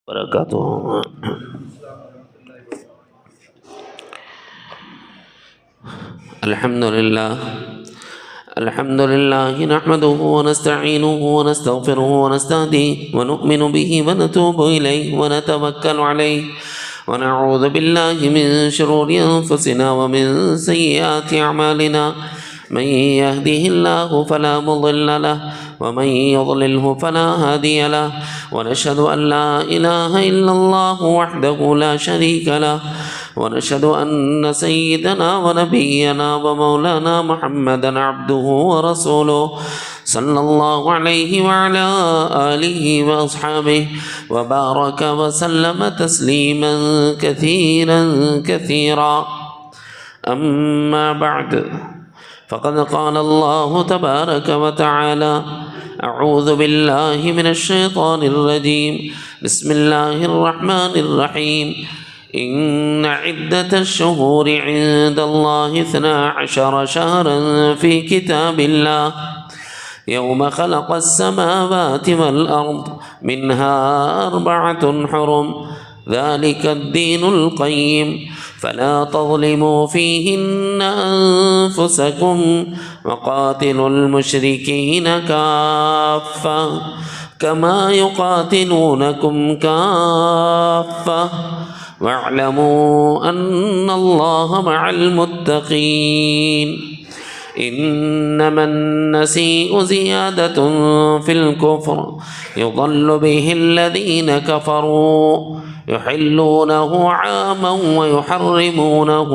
وبركاته. الحمد لله نحمده ونستعينه ونستغفره ونستهديه ونؤمن به ونتوب إليه ونتوكل عليه ونعوذ بالله من شرور أنفسنا ومن سيئات أعمالنا. من يهده الله فلا مضل له ومن يضلله فلا هادي له، ونشهد أن لا إله إلا الله وحده لا شريك له، ونشهد أن سيدنا ونبينا ومولانا محمدا عبده ورسوله صلى الله عليه وعلى آله وأصحابه وبارك وسلم تسليما كثيرا كثيرا. أما بعد، فقد قال الله تبارك وتعالى: أعوذ بالله من الشيطان الرجيم، بسم الله الرحمن الرحيم. إن عدة الشهور عند الله 12 شهرا في كتاب الله يوم خلق السماوات والأرض منها 4 حرم، ذلك الدين القيم، فلا تظلموا فيهن أنفسكم وقاتلوا المشركين كافة كما يقاتلونكم كافة واعلموا أن الله مع المتقين. إنما النسيء زيادة في الكفر يضل به الذين كفروا يحلونه عاما ويحرمونه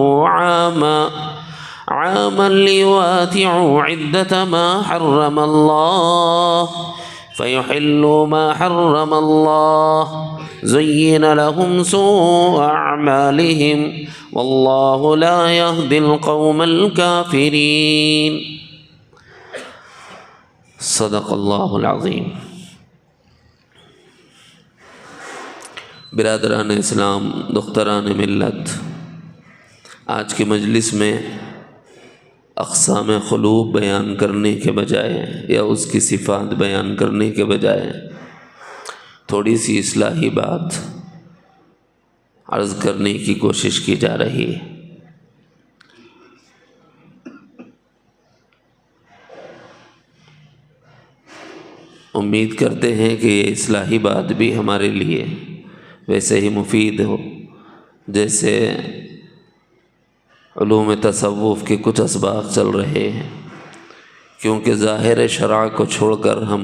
عاما ليواتعوا عدة ما حرم الله فيحلوا ما حرم الله. زين لهم سوء أعمالهم والله لا يهدي القوم الكافرين. صدق اللہ العظیم. برادران اسلام، دختران ملت، آج کی مجلس میں اقسام قلوب بیان کرنے کے بجائے یا اس کی صفات بیان کرنے کے بجائے تھوڑی سی اصلاحی بات عرض کرنے کی کوشش کی جا رہی ہے. امید کرتے ہیں کہ یہ اصلاحی بات بھی ہمارے لیے ویسے ہی مفید ہو جیسے علوم تصوف کے کچھ اسباق چل رہے ہیں، کیونکہ ظاہر شرع کو چھوڑ کر ہم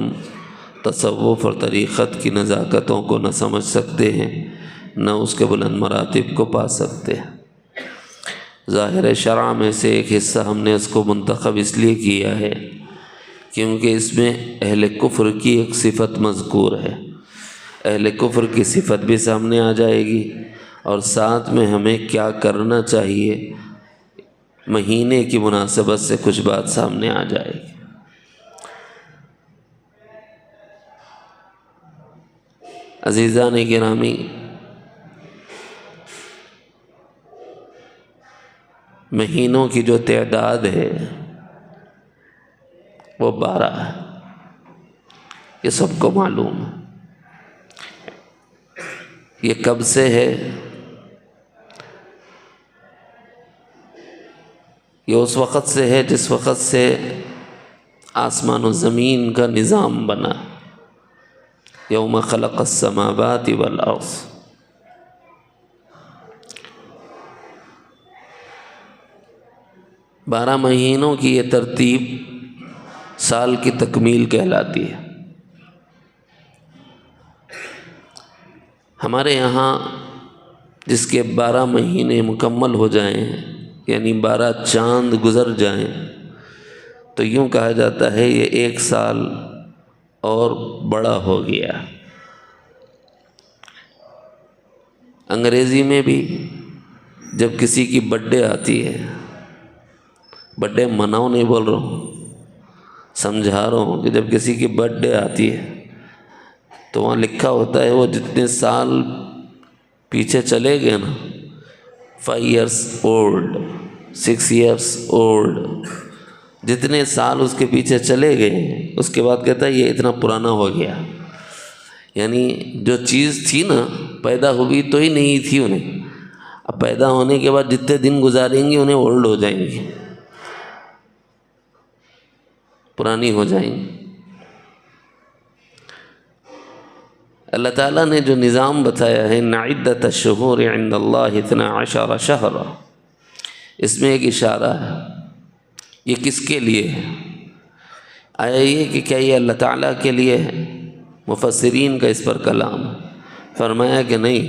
تصوف اور طریقت کی نزاکتوں کو نہ سمجھ سکتے ہیں، نہ اس کے بلند مراتب کو پا سکتے ہیں. ظاہر شرع میں سے ایک حصہ ہم نے اس کو منتخب اس لیے کیا ہے کیونکہ اس میں اہل کفر کی ایک صفت مذکور ہے. اہل کفر کی صفت بھی سامنے آ جائے گی اور ساتھ میں ہمیں کیا کرنا چاہیے مہینے کی مناسبت سے کچھ بات سامنے آ جائے گی. عزیزان گرامی، مہینوں کی جو تعداد ہے وہ 12 ہے، یہ سب کو معلوم ہے. یہ کب سے ہے؟ یہ اس وقت سے ہے جس وقت سے آسمان و زمین کا نظام بنا. یوم خلق السماوات والارض. بارہ مہینوں کی یہ ترتیب سال کی تکمیل کہلاتی ہے. ہمارے یہاں جس کے 12 مہینے مکمل ہو جائیں یعنی 12 چاند گزر جائیں تو یوں کہا جاتا ہے یہ 1 سال اور بڑا ہو گیا. انگریزی میں بھی جب کسی کی برتھ ڈے آتی ہے، برتھ ڈے مناؤ نہیں بول رہا ہوں، سمجھا رہا ہوں کہ جب کسی کی برتھ ڈے آتی ہے تو وہاں لکھا ہوتا ہے وہ جتنے سال پیچھے چلے گئے نا، 5 years old 6 years old، جتنے سال اس کے پیچھے چلے گئے اس کے بعد کہتا ہے یہ اتنا پرانا ہو گیا. یعنی جو چیز تھی نا پیدا ہوئی تو ہی نہیں تھی انہیں، اب پیدا ہونے کے بعد جتنے دن گزاریں گے انہیں اولڈ ہو جائیں گے، پرانی ہو جائیں گی۔ اللہ تعالیٰ نے جو نظام بتایا ہے، ان عدۃ الشہور عند اللہ 12 شہرا، اس میں ایک اشارہ ہے، یہ کس کے لیے ہے؟ آیا یہ کہ کیا یہ اللہ تعالیٰ کے لیے ہے؟ مفسرین کا اس پر کلام ہے، فرمایا کہ نہیں،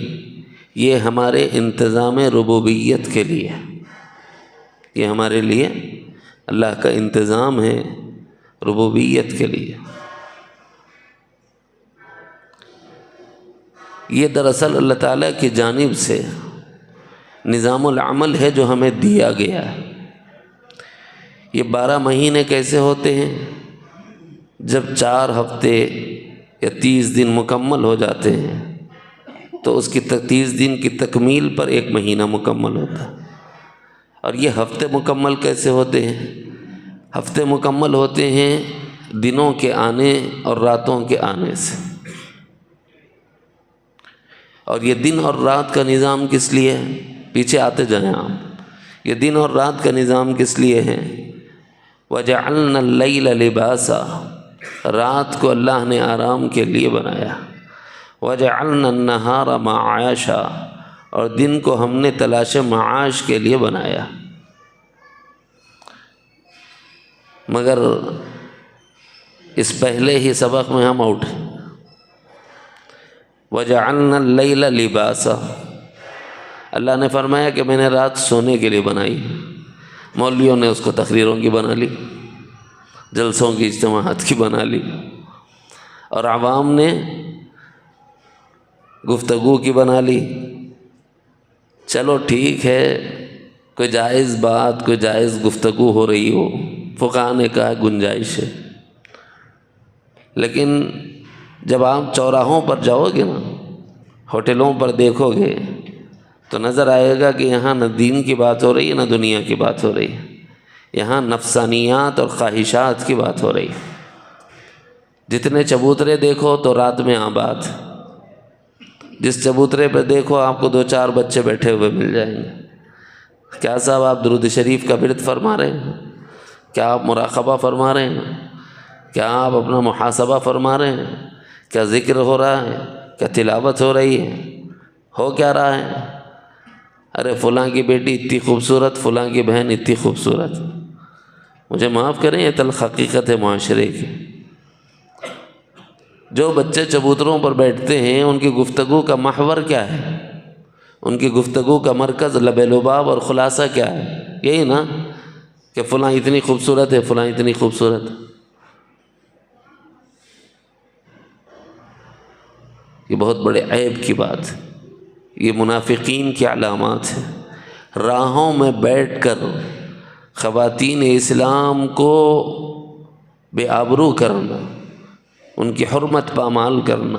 یہ ہمارے انتظام ربوبیت کے لیے، یہ ہمارے لیے اللہ کا انتظام ہے ربوبیت کے لیے۔ یہ دراصل اللہ تعالیٰ کی جانب سے نظام العمل ہے جو ہمیں دیا گیا ہے۔ یہ 12 مہینے کیسے ہوتے ہیں؟ جب 4 ہفتے یا 30 دن مکمل ہو جاتے ہیں تو اس کی 30 دن کی تکمیل پر 1 مہینہ مکمل ہوتا ہے۔ اور یہ ہفتے مکمل کیسے ہوتے ہیں؟ ہفتے مکمل ہوتے ہیں دنوں کے آنے اور راتوں کے آنے سے۔ اور یہ دن اور رات کا نظام کس لیے ہے؟ پیچھے آتے جائیں آپ، یہ دن اور رات کا نظام کس لیے ہے؟ وَجَعَلْنَا اللَّيْلَ لِبَاسًا، رات کو اللہ نے آرام کے لیے بنایا۔ وَجَعَلْنَا النَّهَارَ مَعَاشًا، اور دن کو ہم نے تلاش معاش کے لیے بنایا۔ مگر اس پہلے ہی سبق میں ہم آؤٹ ہیں۔ وَجَعَلْنَا اللَّيْلَ لِبَاسًا، اللہ نے فرمایا کہ میں نے رات سونے کے لیے بنائی۔ مولویوں نے اس کو تقریروں کی بنا لی، جلسوں کی اجتماعات کی بنا لی، اور عوام نے گفتگو کی بنا لی۔ چلو ٹھیک ہے، کوئی جائز بات، کوئی جائز گفتگو ہو رہی ہو، فقہاء نے کہا گنجائش ہے۔ لیکن جب آپ چوراہوں پر جاؤ گے نا، ہوٹلوں پر دیکھو گے تو نظر آئے گا کہ یہاں نہ دین کی بات ہو رہی ہے نہ دنیا کی بات ہو رہی ہے، یہاں نفسانیات اور خواہشات کی بات ہو رہی ہے۔ جتنے چبوترے دیکھو تو رات میں آباد، جس چبوترے پہ دیکھو آپ کو 2-4 بچے بیٹھے ہوئے مل جائیں گے۔ کیا صاحب آپ درود شریف کا ورد فرما رہے ہیں؟ کیا آپ مراقبہ فرما رہے ہیں؟ کیا آپ اپنا محاسبہ فرما رہے ہیں؟ کیا ذکر ہو رہا ہے؟ کیا تلاوت ہو رہی ہے؟ ہو کیا رہا ہے؟ ارے فلاں کی بیٹی اتنی خوبصورت، فلاں کی بہن اتنی خوبصورت۔ مجھے معاف کریں، یہ تلخ حقیقت ہے معاشرے کی۔ جو بچے چبوتروں پر بیٹھتے ہیں ان کی گفتگو کا محور کیا ہے؟ ان کی گفتگو کا مرکز لب لباب اور خلاصہ کیا ہے؟ یہی نا کہ فلاں اتنی خوبصورت ہے، فلاں اتنی خوبصورت۔ یہ بہت بڑے عیب کی بات ہے، یہ منافقین کی علامات ہیں۔ راہوں میں بیٹھ کر خواتین اسلام کو بے آبرو کرنا، ان کی حرمت پامال کرنا،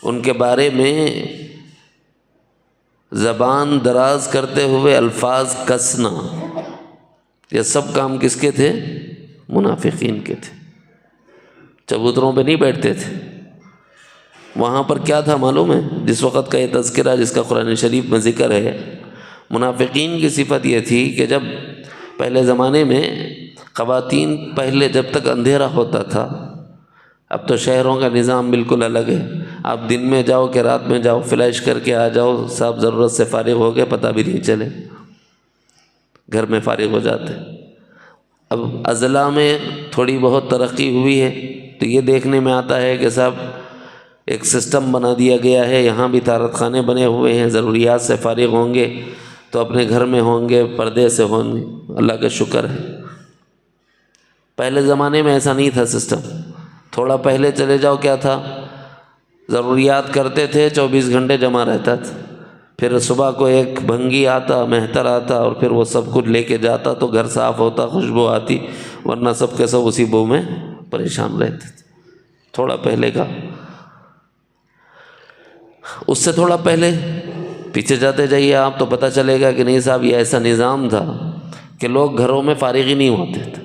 ان کے بارے میں زبان دراز کرتے ہوئے الفاظ کسنا، یہ سب کام کس کے تھے؟ منافقین کے تھے۔ چبوتروں پہ نہیں بیٹھتے تھے۔ وہاں پر کیا تھا معلوم ہے؟ جس وقت کا یہ تذکرہ جس کا قرآن شریف میں ذکر ہے، منافقین کی صفت یہ تھی کہ جب پہلے زمانے میں خواتین، پہلے جب تک اندھیرا ہوتا تھا، اب تو شہروں کا نظام بالکل الگ ہے، آپ دن میں جاؤ کہ رات میں جاؤ، فلیش کر کے آ جاؤ، صاحب ضرورت سے فارغ ہو گئے پتہ بھی نہیں چلے، گھر میں فارغ ہو جاتے۔ اب اضلاع میں تھوڑی بہت ترقی ہوئی ہے تو یہ دیکھنے میں آتا ہے کہ صاحب ایک سسٹم بنا دیا گیا ہے، یہاں بھی طہارت خانے بنے ہوئے ہیں، ضروریات سے فارغ ہوں گے تو اپنے گھر میں ہوں گے، پردے سے ہوں گے، اللہ کا شکر ہے۔ پہلے زمانے میں ایسا نہیں تھا سسٹم۔ تھوڑا پہلے چلے جاؤ کیا تھا؟ ضروریات کرتے تھے، 24 گھنٹے جمع رہتا تھا، پھر صبح کو ایک بھنگی آتا، مہتر آتا، اور پھر وہ سب کچھ لے کے جاتا تو گھر صاف ہوتا، خوشبو آتی، ورنہ سب کے سب اسی بو میں پریشان رہتے تھے۔ تھوڑا پہلے کا، اس سے تھوڑا پہلے پیچھے جاتے جائیے آپ تو پتہ چلے گا کہ نہیں صاحب یہ ایسا نظام تھا کہ لوگ گھروں میں فارغ ہی نہیں ہوتے تھے۔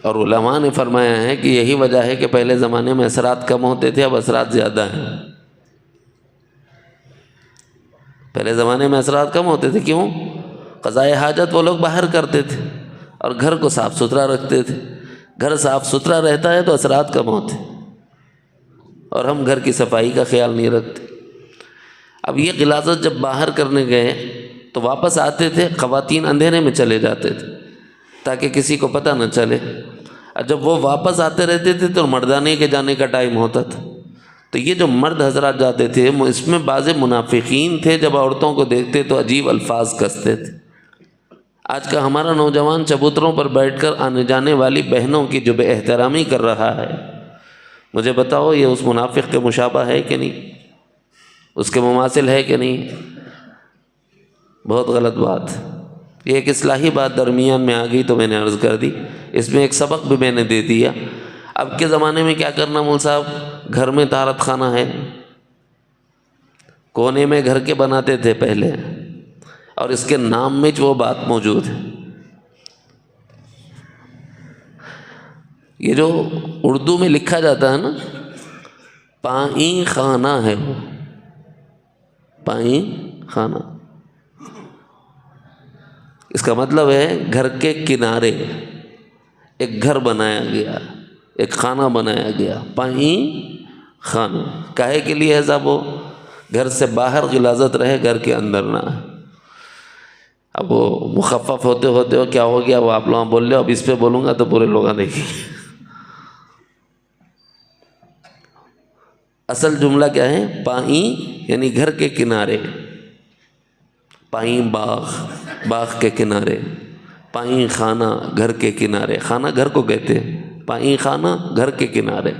اور علماء نے فرمایا ہے کہ یہی وجہ ہے کہ پہلے زمانے میں اثرات کم ہوتے تھے، اب اثرات زیادہ ہیں۔ پہلے زمانے میں اثرات کم ہوتے تھے، کیوں؟ قضائے حاجت وہ لوگ باہر کرتے تھے اور گھر کو صاف ستھرا رکھتے تھے۔ گھر صاف ستھرا رہتا ہے تو اثرات کم ہوتے، اور ہم گھر کی صفائی کا خیال نہیں رکھتے۔ اب یہ غلاظت جب باہر کرنے گئے تو واپس آتے تھے، خواتین اندھیرے میں چلے جاتے تھے تاکہ کسی کو پتہ نہ چلے، اور جب وہ واپس آتے رہتے تھے تو مردانے کے جانے کا ٹائم ہوتا تھا۔ تو یہ جو مرد حضرات جاتے تھے، اس میں بعض منافقین تھے، جب عورتوں کو دیکھتے تو عجیب الفاظ کستے تھے۔ آج کا ہمارا نوجوان چبوتروں پر بیٹھ کر آنے جانے والی بہنوں کی جو بے احترامی کر رہا ہے، مجھے بتاؤ یہ اس منافق کے مشابہ ہے کہ نہیں؟ اس کے مماثل ہے کہ نہیں؟ بہت غلط بات۔ یہ ایک اصلاحی بات درمیان میں آ گئی تو میں نے عرض کر دی، اس میں ایک سبق بھی میں نے دے دیا۔ اب کے زمانے میں کیا کرنا مول صاحب، گھر میں طہارت خانہ ہے، کونے میں گھر کے بناتے تھے پہلے، اور اس کے نام میں وہ بات موجود ہے۔ یہ جو اردو میں لکھا جاتا ہے نا، پائیں خانہ ہے، وہ پائیں خانہ، اس کا مطلب ہے گھر کے کنارے ایک گھر بنایا گیا، ایک خانہ بنایا گیا، پائیں خانہ۔ کاہے کے لیے ہے صاحب؟ وہ گھر سے باہر غلاظت رہے، گھر کے اندر نہ۔ اب وہ مخفف ہوتے ہوتے ہو کیا ہو گیا، وہ آپ لوگ بول لو، اب اس پہ بولوں گا تو پورے لوگ دیکھیں۔ اصل جملہ کیا ہے؟ پائیں یعنی گھر کے کنارے، پائیں باغ، باغ کے کنارے، پائیں خانہ گھر کے کنارے، خانہ گھر کو کہتے ہیں، پائیں خانہ گھر کے کنارے۔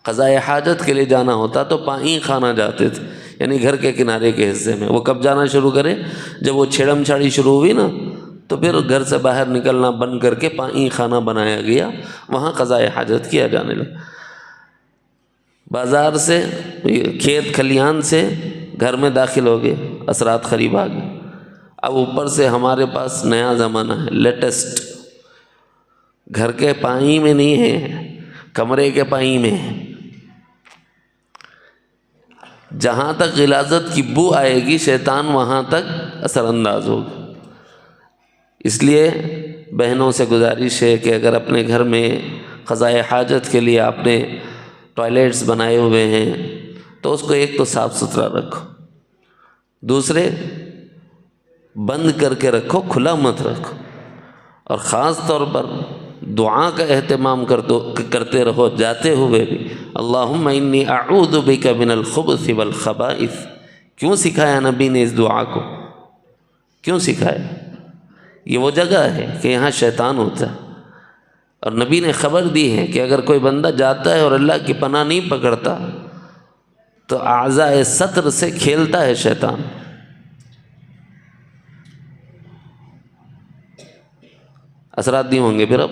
قضائے حاجت کے لیے جانا ہوتا تو پائیں خانہ جاتے تھے، یعنی گھر کے کنارے کے حصے میں۔ وہ کب جانا شروع کرے؟ جب وہ چھیڑم چھاڑی شروع ہوئی نا، تو پھر گھر سے باہر نکلنا بند کر کے پائیں خانہ بنایا گیا، وہاں قضائے حاجت کیا جانے لگا۔ بازار سے، کھیت کھلیان سے گھر میں داخل ہو گئے، اثرات قریب آ گئے۔ اب اوپر سے ہمارے پاس نیا زمانہ ہے، لیٹسٹ، گھر کے پائیں میں نہیں ہے، کمرے کے پائیں میں ہے۔ جہاں تک غلاظت کی بو آئے گی شیطان وہاں تک اثر انداز ہوگا۔ اس لیے بہنوں سے گزارش ہے کہ اگر اپنے گھر میں قضائے حاجت کے لیے آپ نے ٹوائلٹس بنائے ہوئے ہیں تو اس کو ایک تو صاف ستھرا رکھو، دوسرے بند کر کے رکھو، کھلا مت رکھو، اور خاص طور پر دعا کا اہتمام کرتے رہو جاتے ہوئے بھی، اللہم انی اعوذ بک من الخبث والخبائث۔ کیوں سکھایا نبی نے اس دعا کو؟ کیوں سکھایا؟ یہ وہ جگہ ہے کہ یہاں شیطان ہوتا ہے، اور نبی نے خبر دی ہے کہ اگر کوئی بندہ جاتا ہے اور اللہ کی پناہ نہیں پکڑتا تو اعضائے سطر سے کھیلتا ہے شیطان۔ اثرات نہیں ہوں گے پھر اب۔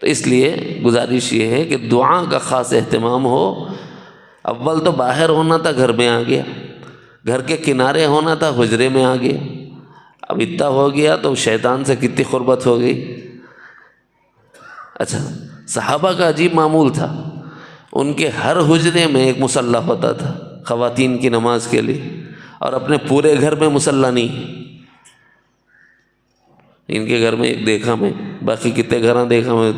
تو اس لیے گزارش یہ ہے کہ دعا کا خاص اہتمام ہو۔ اول تو باہر ہونا تھا، گھر میں آ گیا، گھر کے کنارے ہونا تھا، حجرے میں آ گیا، اب اتنا ہو گیا تو شیطان سے کتنی قربت ہو گئی۔ اچھا، صحابہ کا عجیب معمول تھا، ان کے ہر حجرے میں ایک مصلی ہوتا تھا خواتین کی نماز کے لیے، اور اپنے پورے گھر میں مصلی نہیں۔ ان کے گھر میں ایک دیکھا میں، باقی کتنے گھراں دیکھا میں،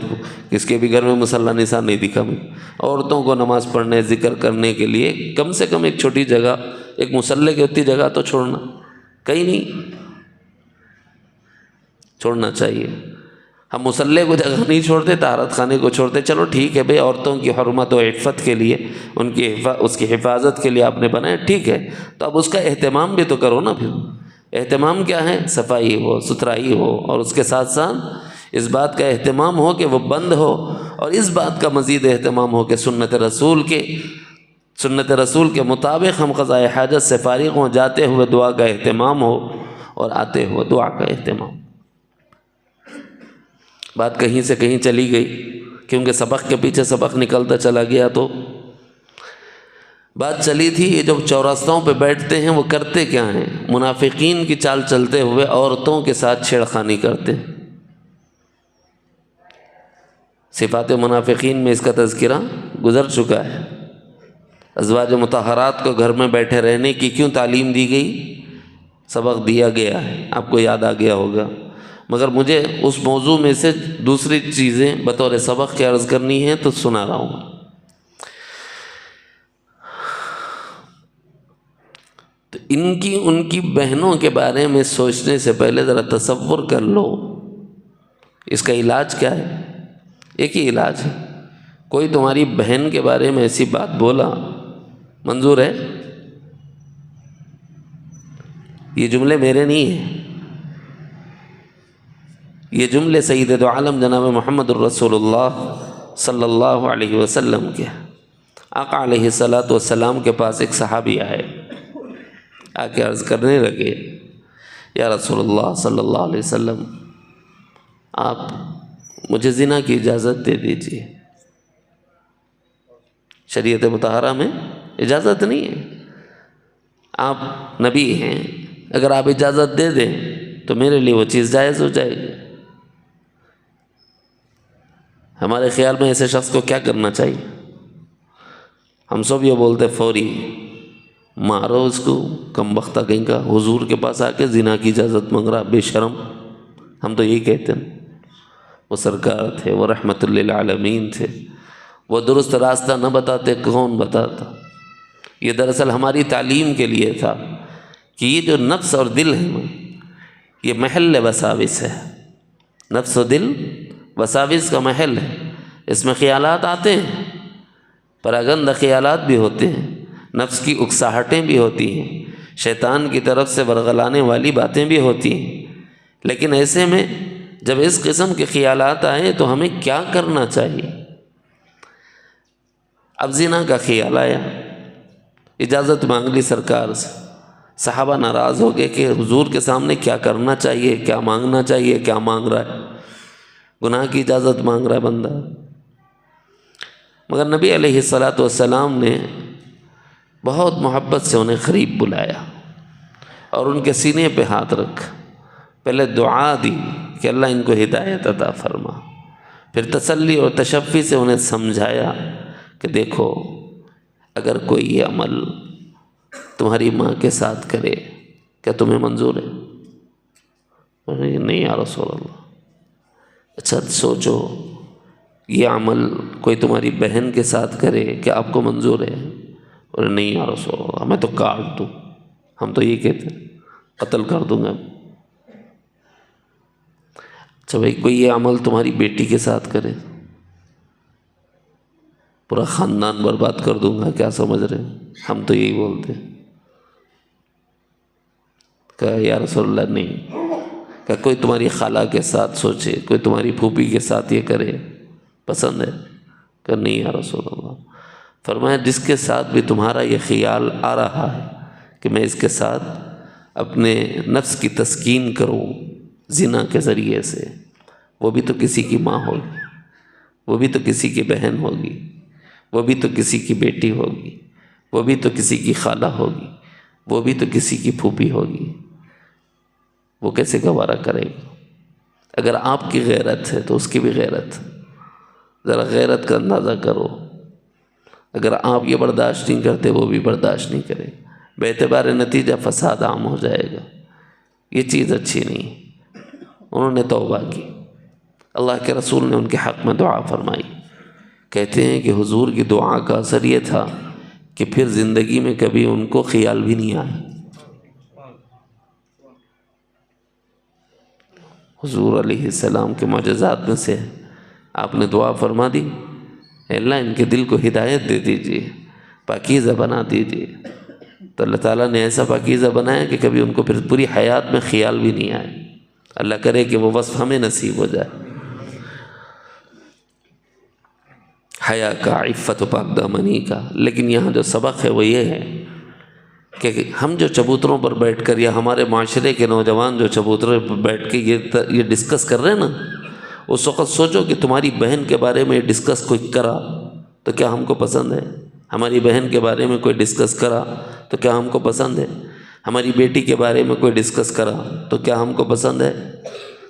کس کے بھی گھر میں مصلی نثار نہیں دکھا میں۔ عورتوں کو نماز پڑھنے، ذکر کرنے کے لیے کم سے کم ایک چھوٹی جگہ، ایک مصلی کی اتنی جگہ تو چھوڑنا، کہیں نہیں چھوڑنا چاہیے۔ ہم مصلی کو جگہ نہیں چھوڑتے، طہارت خانے کو چھوڑتے۔ چلو ٹھیک ہے بھئی، عورتوں کی حرمت و عفت کے لیے، اس کی حفاظت کے لیے آپ نے بنائے، ٹھیک ہے، تو اب اس کا اہتمام بھی تو کرو نا۔ پھر اہتمام کیا ہے؟ صفائی ہو، ستھرائی ہو، اور اس کے ساتھ ساتھ اس بات کا اہتمام ہو کہ وہ بند ہو، اور اس بات کا مزید اہتمام ہو کہ سنت رسول کے مطابق ہم قضائے حاجت سے فارغ ہوں، جاتے ہوئے دعا کا اہتمام ہو اور آتے ہوئے دعا کا اہتمام۔ بات کہیں سے کہیں چلی گئی، کیونکہ سبق کے پیچھے سبق نکلتا چلا گیا۔ تو بات چلی تھی یہ جو چوراستوں پہ بیٹھتے ہیں وہ کرتے کیا ہیں؟ منافقین کی چال چلتے ہوئے عورتوں کے ساتھ چھیڑ خانی کرتے ہیں۔ صفات منافقین میں اس کا تذکرہ گزر چکا ہے۔ ازواج مطہرات کو گھر میں بیٹھے رہنے کی کیوں تعلیم دی گئی؟ سبق دیا گیا ہے، آپ کو یاد آ گیا ہوگا، مگر مجھے اس موضوع میں سے دوسری چیزیں بطور سبق کے عرض کرنی ہے تو سنا رہا ہوں۔ تو ان کی بہنوں کے بارے میں سوچنے سے پہلے ذرا تصور کر لو، اس کا علاج کیا ہے؟ ایک ہی علاج ہے، کوئی تمہاری بہن کے بارے میں ایسی بات بولا، منظور ہے؟ یہ جملے میرے نہیں ہیں، یہ جملے سید دو عالم جناب محمد الرسول اللہ صلی اللہ علیہ وسلم کے۔ آقا علیہ السلام کے پاس ایک صحابی آئے، آ کے عرض کرنے لگے، یا رسول اللہ صلی اللہ علیہ وسلم، آپ مجھے زنا کی اجازت دے دیجیے۔ شریعت مطہرہ میں اجازت نہیں ہے، آپ نبی ہیں، اگر آپ اجازت دے دیں تو میرے لیے وہ چیز جائز ہو جائے گی۔ ہمارے خیال میں ایسے شخص کو کیا کرنا چاہیے؟ ہم سب یہ بولتے فوری مارو اس کو، کم بختہ کہیں کا، حضور کے پاس آ کے زنا کی اجازت مانگ رہا، بے شرم۔ ہم تو یہی کہتے ہیں۔ وہ سرکار تھے، وہ رحمت للعالمین تھے، وہ درست راستہ نہ بتاتے کون بتاتا؟ یہ دراصل ہماری تعلیم کے لیے تھا کہ یہ جو نفس اور دل ہے یہ محل وساوس ہے، نفس و دل وساوس کا محل ہے، اس میں خیالات آتے ہیں، پراگندہ خیالات بھی ہوتے ہیں، نفس کی اکساہٹیں بھی ہوتی ہیں، شیطان کی طرف سے ورغلانے والی باتیں بھی ہوتی ہیں، لیکن ایسے میں جب اس قسم کے خیالات آئیں تو ہمیں کیا کرنا چاہیے؟ اب زنا کا خیال آیا، اجازت مانگ لی سرکار سے، صحابہ ناراض ہو گئے کہ حضور کے سامنے کیا کرنا چاہیے، کیا مانگنا چاہیے، کیا مانگ رہا ہے، گناہ کی اجازت مانگ رہا ہے بندہ۔ مگر نبی علیہ السلام نے بہت محبت سے انہیں قریب بلایا اور ان کے سینے پہ ہاتھ رکھ، پہلے دعا دی کہ اللہ ان کو ہدایت عطا فرما، پھر تسلی اور تشفی سے انہیں سمجھایا کہ دیکھو اگر کوئی یہ عمل تمہاری ماں کے ساتھ کرے کیا تمہیں منظور ہے؟ نہیں یا رسول اللہ۔ اچھا سوچو یہ عمل کوئی تمہاری بہن کے ساتھ کرے کیا آپ کو منظور ہے؟ اور نہیں یا رسول اللہ، میں تو کاٹ دوں، ہم تو یہ کہتے ہیں قتل کر دوں گا۔ اچھا بھائی کوئی یہ عمل تمہاری بیٹی کے ساتھ کرے، پورا خاندان برباد کر دوں گا، کیا سمجھ رہے ہیں؟ ہم تو یہی بولتے ہیں۔ کہا یا رسول اللہ نہیں۔ کہا کوئی تمہاری خالہ کے ساتھ سوچے، کوئی تمہاری پھوپھی کے ساتھ یہ کرے، پسند ہے؟ کہا نہیں یا رسول اللہ۔ فرمایا جس کے ساتھ بھی تمہارا یہ خیال آ رہا ہے کہ میں اس کے ساتھ اپنے نفس کی تسکین کروں زنا کے ذریعے سے، وہ بھی تو کسی کی ماں ہوگی، وہ بھی تو کسی کی بہن ہوگی، وہ بھی تو کسی کی بیٹی ہوگی، وہ بھی تو کسی کی خالہ ہوگی، وہ بھی تو کسی کی پھوپھی ہوگی، وہ کیسے گوارا کرے گا؟ اگر آپ کی غیرت ہے تو اس کی بھی غیرت، ذرا غیرت کا اندازہ کرو۔ اگر آپ یہ برداشت نہیں کرتے وہ بھی برداشت نہیں کرے، بے اعتبار نتیجہ فساد عام ہو جائے گا، یہ چیز اچھی نہیں۔ انہوں نے توبہ کی، اللہ کے رسول نے ان کے حق میں دعا فرمائی۔ کہتے ہیں کہ حضور کی دعا کا اثر یہ تھا کہ پھر زندگی میں کبھی ان کو خیال بھی نہیں آیا۔ حضور علیہ السلام کے معجزات میں سے آپ نے دعا فرما دی، اے اللہ ان کے دل کو ہدایت دے دیجئے، پاکیزہ بنا دیجئے۔ تو اللہ تعالیٰ نے ایسا پاکیزہ بنایا کہ کبھی ان کو پھر پوری حیات میں خیال بھی نہیں آئے۔ اللہ کرے کہ وہ وصف ہمیں نصیب ہو جائے، حیا کا، عفت و پاک دامنی کا۔ لیکن یہاں جو سبق ہے وہ یہ ہے کہ ہم جو چبوتروں پر بیٹھ کر یا ہمارے معاشرے کے نوجوان جو چبوتروں پر بیٹھ کے یہ ڈسکس کر رہے ہیں نا، اس وقت سوچو کہ تمہاری بہن کے بارے میں ڈسکس کوئی کرا تو کیا ہم کو پسند ہے؟ ہماری بہن کے بارے میں کوئی ڈسکس کرا تو کیا ہم کو پسند ہے؟ ہماری بیٹی کے بارے میں کوئی ڈسکس کرا تو کیا ہم کو پسند ہے؟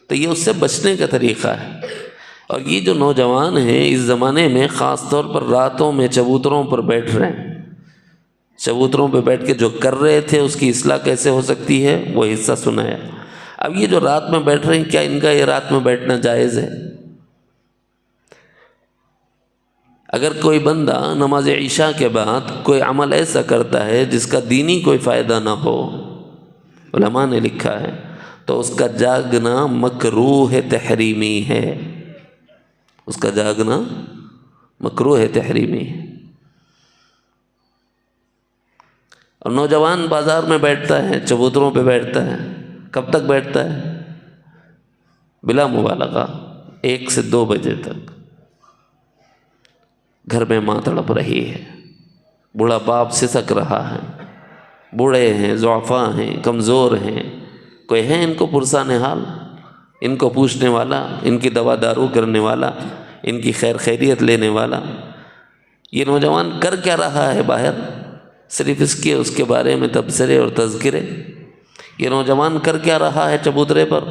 تو یہ اس سے بچنے کا طریقہ ہے۔ اور یہ جو نوجوان ہیں اس زمانے میں خاص طور پر راتوں میں چبوتروں پر بیٹھ رہے ہیں، چبوتروں پہ بیٹھ کے جو کر رہے تھے اس کی اصلاح کیسے ہو سکتی ہے وہ حصہ سنایا۔ اب یہ جو رات میں بیٹھ رہے ہیں، کیا ان کا یہ رات میں بیٹھنا جائز ہے؟ اگر کوئی بندہ نماز عشاء کے بعد کوئی عمل ایسا کرتا ہے جس کا دینی کوئی فائدہ نہ ہو، علماء نے لکھا ہے، تو اس کا جاگنا مکروہ تحریمی ہے، اس کا جاگنا مکروہ تحریمی ہے۔ اور نوجوان بازار میں بیٹھتا ہے، چبوتروں پہ بیٹھتا ہے، کب تک بیٹھتا ہے؟ بلا مبالغہ 1 سے 2 بجے تک۔ گھر میں ماں تڑپ رہی ہے، بوڑھا باپ سسک رہا ہے، بوڑھے ہیں، ضعفاء ہیں، کمزور ہیں، کوئی ہے ان کو پرسان حال، ان کو پوچھنے والا، ان کی دوا دارو کرنے والا، ان کی خیر خیریت لینے والا؟ یہ نوجوان کر کیا رہا ہے باہر؟ صرف اس کے بارے میں تبصرے اور تذکرے۔ یہ نوجوان کر کیا رہا ہے؟ چبوترے پر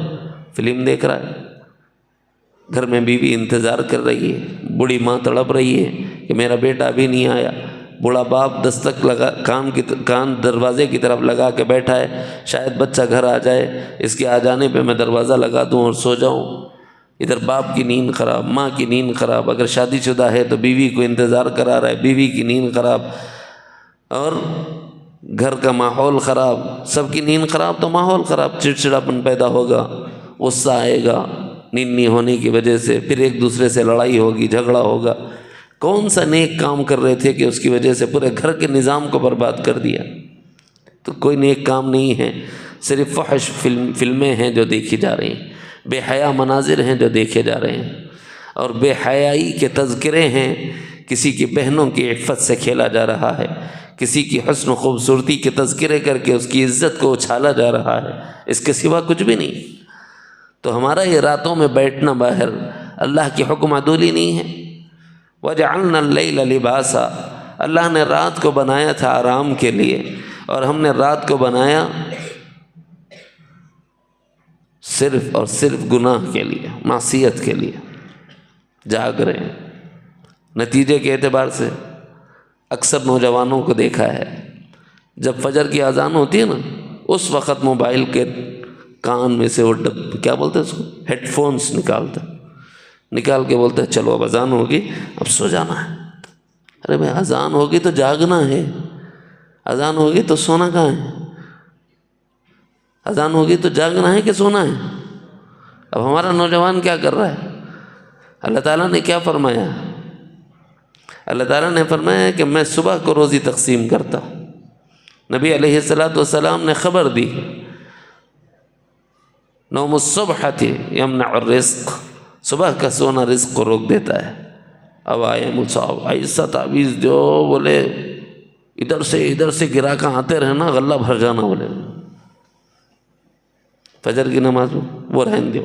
فلم دیکھ رہا ہے، گھر میں بیوی انتظار کر رہی ہے، بوڑھی ماں تڑپ رہی ہے کہ میرا بیٹا ابھی نہیں آیا، بوڑھا باپ دستک لگا، کان دروازے کی طرف لگا کے بیٹھا ہے، شاید بچہ گھر آ جائے، اس کے آ جانے پہ میں دروازہ لگا دوں اور سو جاؤں۔ ادھر باپ کی نیند خراب، ماں کی نیند خراب، اگر شادی شدہ ہے تو بیوی کو انتظار کرا رہا ہے، بیوی کی نیند خراب، اور گھر کا ماحول خراب، سب کی نیند خراب تو ماحول خراب، چڑچڑاپن پیدا ہوگا، غصہ آئے گا نیند نہیں ہونے کی وجہ سے، پھر ایک دوسرے سے لڑائی ہوگی، جھگڑا ہوگا۔ کون سا نیک کام کر رہے تھے کہ اس کی وجہ سے پورے گھر کے نظام کو برباد کر دیا؟ تو کوئی نیک کام نہیں ہے، صرف فحش فلمیں ہیں جو دیکھی جا رہی ہیں، بے حیا مناظر ہیں جو دیکھے جا رہے ہیں، اور بے حیائی کے تذکرے ہیں، کسی کی بہنوں کی عفت سے کھیلا جا رہا ہے، کسی کی حسن و خوبصورتی کے تذکرے کر کے اس کی عزت کو اچھالا جا رہا ہے، اس کے سوا کچھ بھی نہیں۔ تو ہمارا یہ راتوں میں بیٹھنا باہر اللہ کی حکم عدولی نہیں ہے۔ وَجَعَلْنَا اللَّيْلَ لِبَاسًا، اللہ نے رات کو بنایا تھا آرام کے لیے، اور ہم نے رات کو بنایا صرف اور صرف گناہ کے لیے، معصیت کے لیے۔ جاگ رہے ہیں۔ نتیجے کے اعتبار سے اکثر نوجوانوں کو دیکھا ہے، جب فجر کی اذان ہوتی ہے نا، اس وقت موبائل کے کان میں سے وہ کیا بولتے ہیں اس کو، ہیڈ فونز نکال کے بولتے ہیں چلو اب اذان ہوگی، اب سو جانا ہے۔ ارے بھائی اذان ہوگی تو جاگنا ہے، اذان ہوگی تو سونا کہاں ہے؟ اذان ہوگی تو جاگنا ہے کہ سونا ہے؟ اب ہمارا نوجوان کیا کر رہا ہے؟ اللہ تعالیٰ نے کیا فرمایا؟ اللہ تعالیٰ نے فرمایا کہ میں صبح کو روزی تقسیم کرتا ہوں۔ نبی علیہ السلام نے خبر دی، نوم الصبح یمنع الرزق، صبح کا سونا رزق کو روک دیتا ہے۔ اب آئے مصعب ایسا تعویذ جو بولے ادھر سے گرا کر آتے رہنا، غلہ بھر جانا، بولے فجر کی نماز میں وہ رہن دے،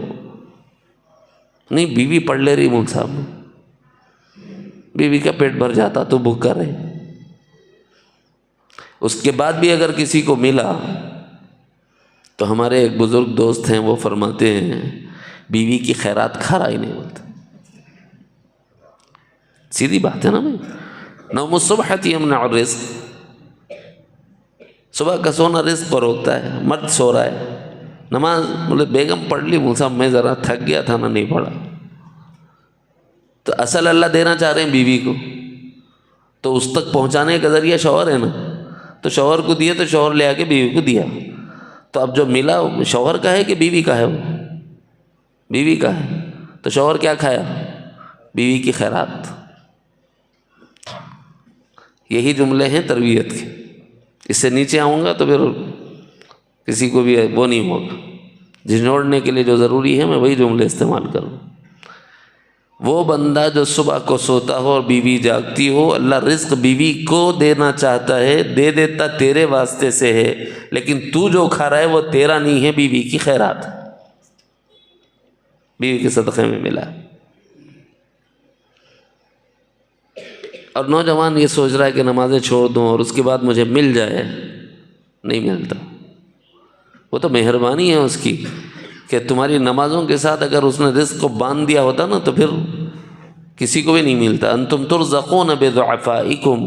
نہیں بیوی پڑھ لے رہی مول صاحب، بیوی کا پیٹ بھر جاتا تو بھوکا رہے۔ اس کے بعد بھی اگر کسی کو ملا تو ہمارے ایک بزرگ دوست ہیں، وہ فرماتے ہیں بیوی کی خیرات کھا رہا ہی نہیں بولتے۔ سیدھی بات ہے نا بھائی، نوم الصبح یمنع الرزق، صبح کا سونا رزق کو روکتا ہے۔ مرد سو رہا ہے، نماز بولے بیگم پڑھ لی، مول صاحب میں ذرا تھک گیا تھا نا، نہیں پڑھا۔ تو اصل اللہ دینا چاہ رہے ہیں بیوی کو، تو اس تک پہنچانے کا ذریعہ شوہر ہے نا، تو شوہر کو دیے تو شوہر لے آ کے بیوی کو دیا۔ تو اب جو ملا شوہر کا ہے کہ بیوی کا ہے؟ وہ بیوی کا ہے، تو شوہر کیا کھایا؟ بیوی کی خیرات۔ یہی جملے ہیں تربیت کے، اس سے نیچے آؤں گا تو پھر کسی کو بھی وہ نہیں ہوگا۔ جھنجھوڑنے کے لیے جو ضروری ہے میں وہی جملے استعمال کروں۔ وہ بندہ جو صبح کو سوتا ہو اور بیوی جاگتی ہو، اللہ رزق بیوی کو دینا چاہتا ہے، دے دیتا تیرے واسطے سے ہے، لیکن تو جو کھا رہا ہے وہ تیرا نہیں ہے، بیوی کی خیرات، بیوی کے صدقے میں ملا۔ اور نوجوان یہ سوچ رہا ہے کہ نمازیں چھوڑ دوں اور اس کے بعد مجھے مل جائے، نہیں ملتا۔ وہ تو مہربانی ہے اس کی کہ تمہاری نمازوں کے ساتھ اگر اس نے رزق کو باندھ دیا ہوتا نا تو پھر کسی کو بھی نہیں ملتا۔ انتم ترزقون بضعفائکم،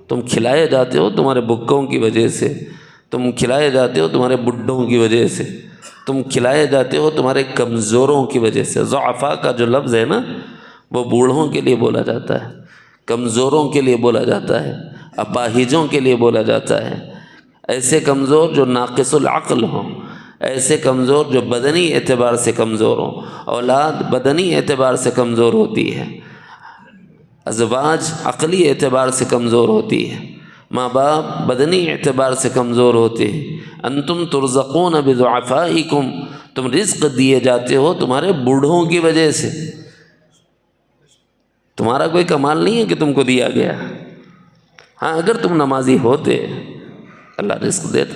تم کھلائے جاتے ہو تمہارے بھکوں کی وجہ سے، تم کھلائے جاتے ہو تمہارے بڈھوں کی وجہ سے، تم کھلائے جاتے ہو تمہارے کمزوروں کی وجہ سے۔ ضعفاء کا جو لفظ ہے نا وہ بوڑھوں کے لیے بولا جاتا ہے، کمزوروں کے لیے بولا جاتا ہے، اپاہجوں کے لیے بولا جاتا ہے، ایسے کمزور جو ناقص العقل ہوں، ایسے کمزور جو بدنی اعتبار سے کمزور ہوں۔ اولاد بدنی اعتبار سے کمزور ہوتی ہے، ازواج عقلی اعتبار سے کمزور ہوتی ہے، ماں باپ بدنی اعتبار سے کمزور ہوتے ہیں۔ انتم ترزقون بضعفائکم، تم رزق دیے جاتے ہو تمہارے بوڑھوں کی وجہ سے، تمہارا کوئی کمال نہیں ہے کہ تم کو دیا گیا۔ ہاں اگر تم نمازی ہوتے اللہ رزق دیتا۔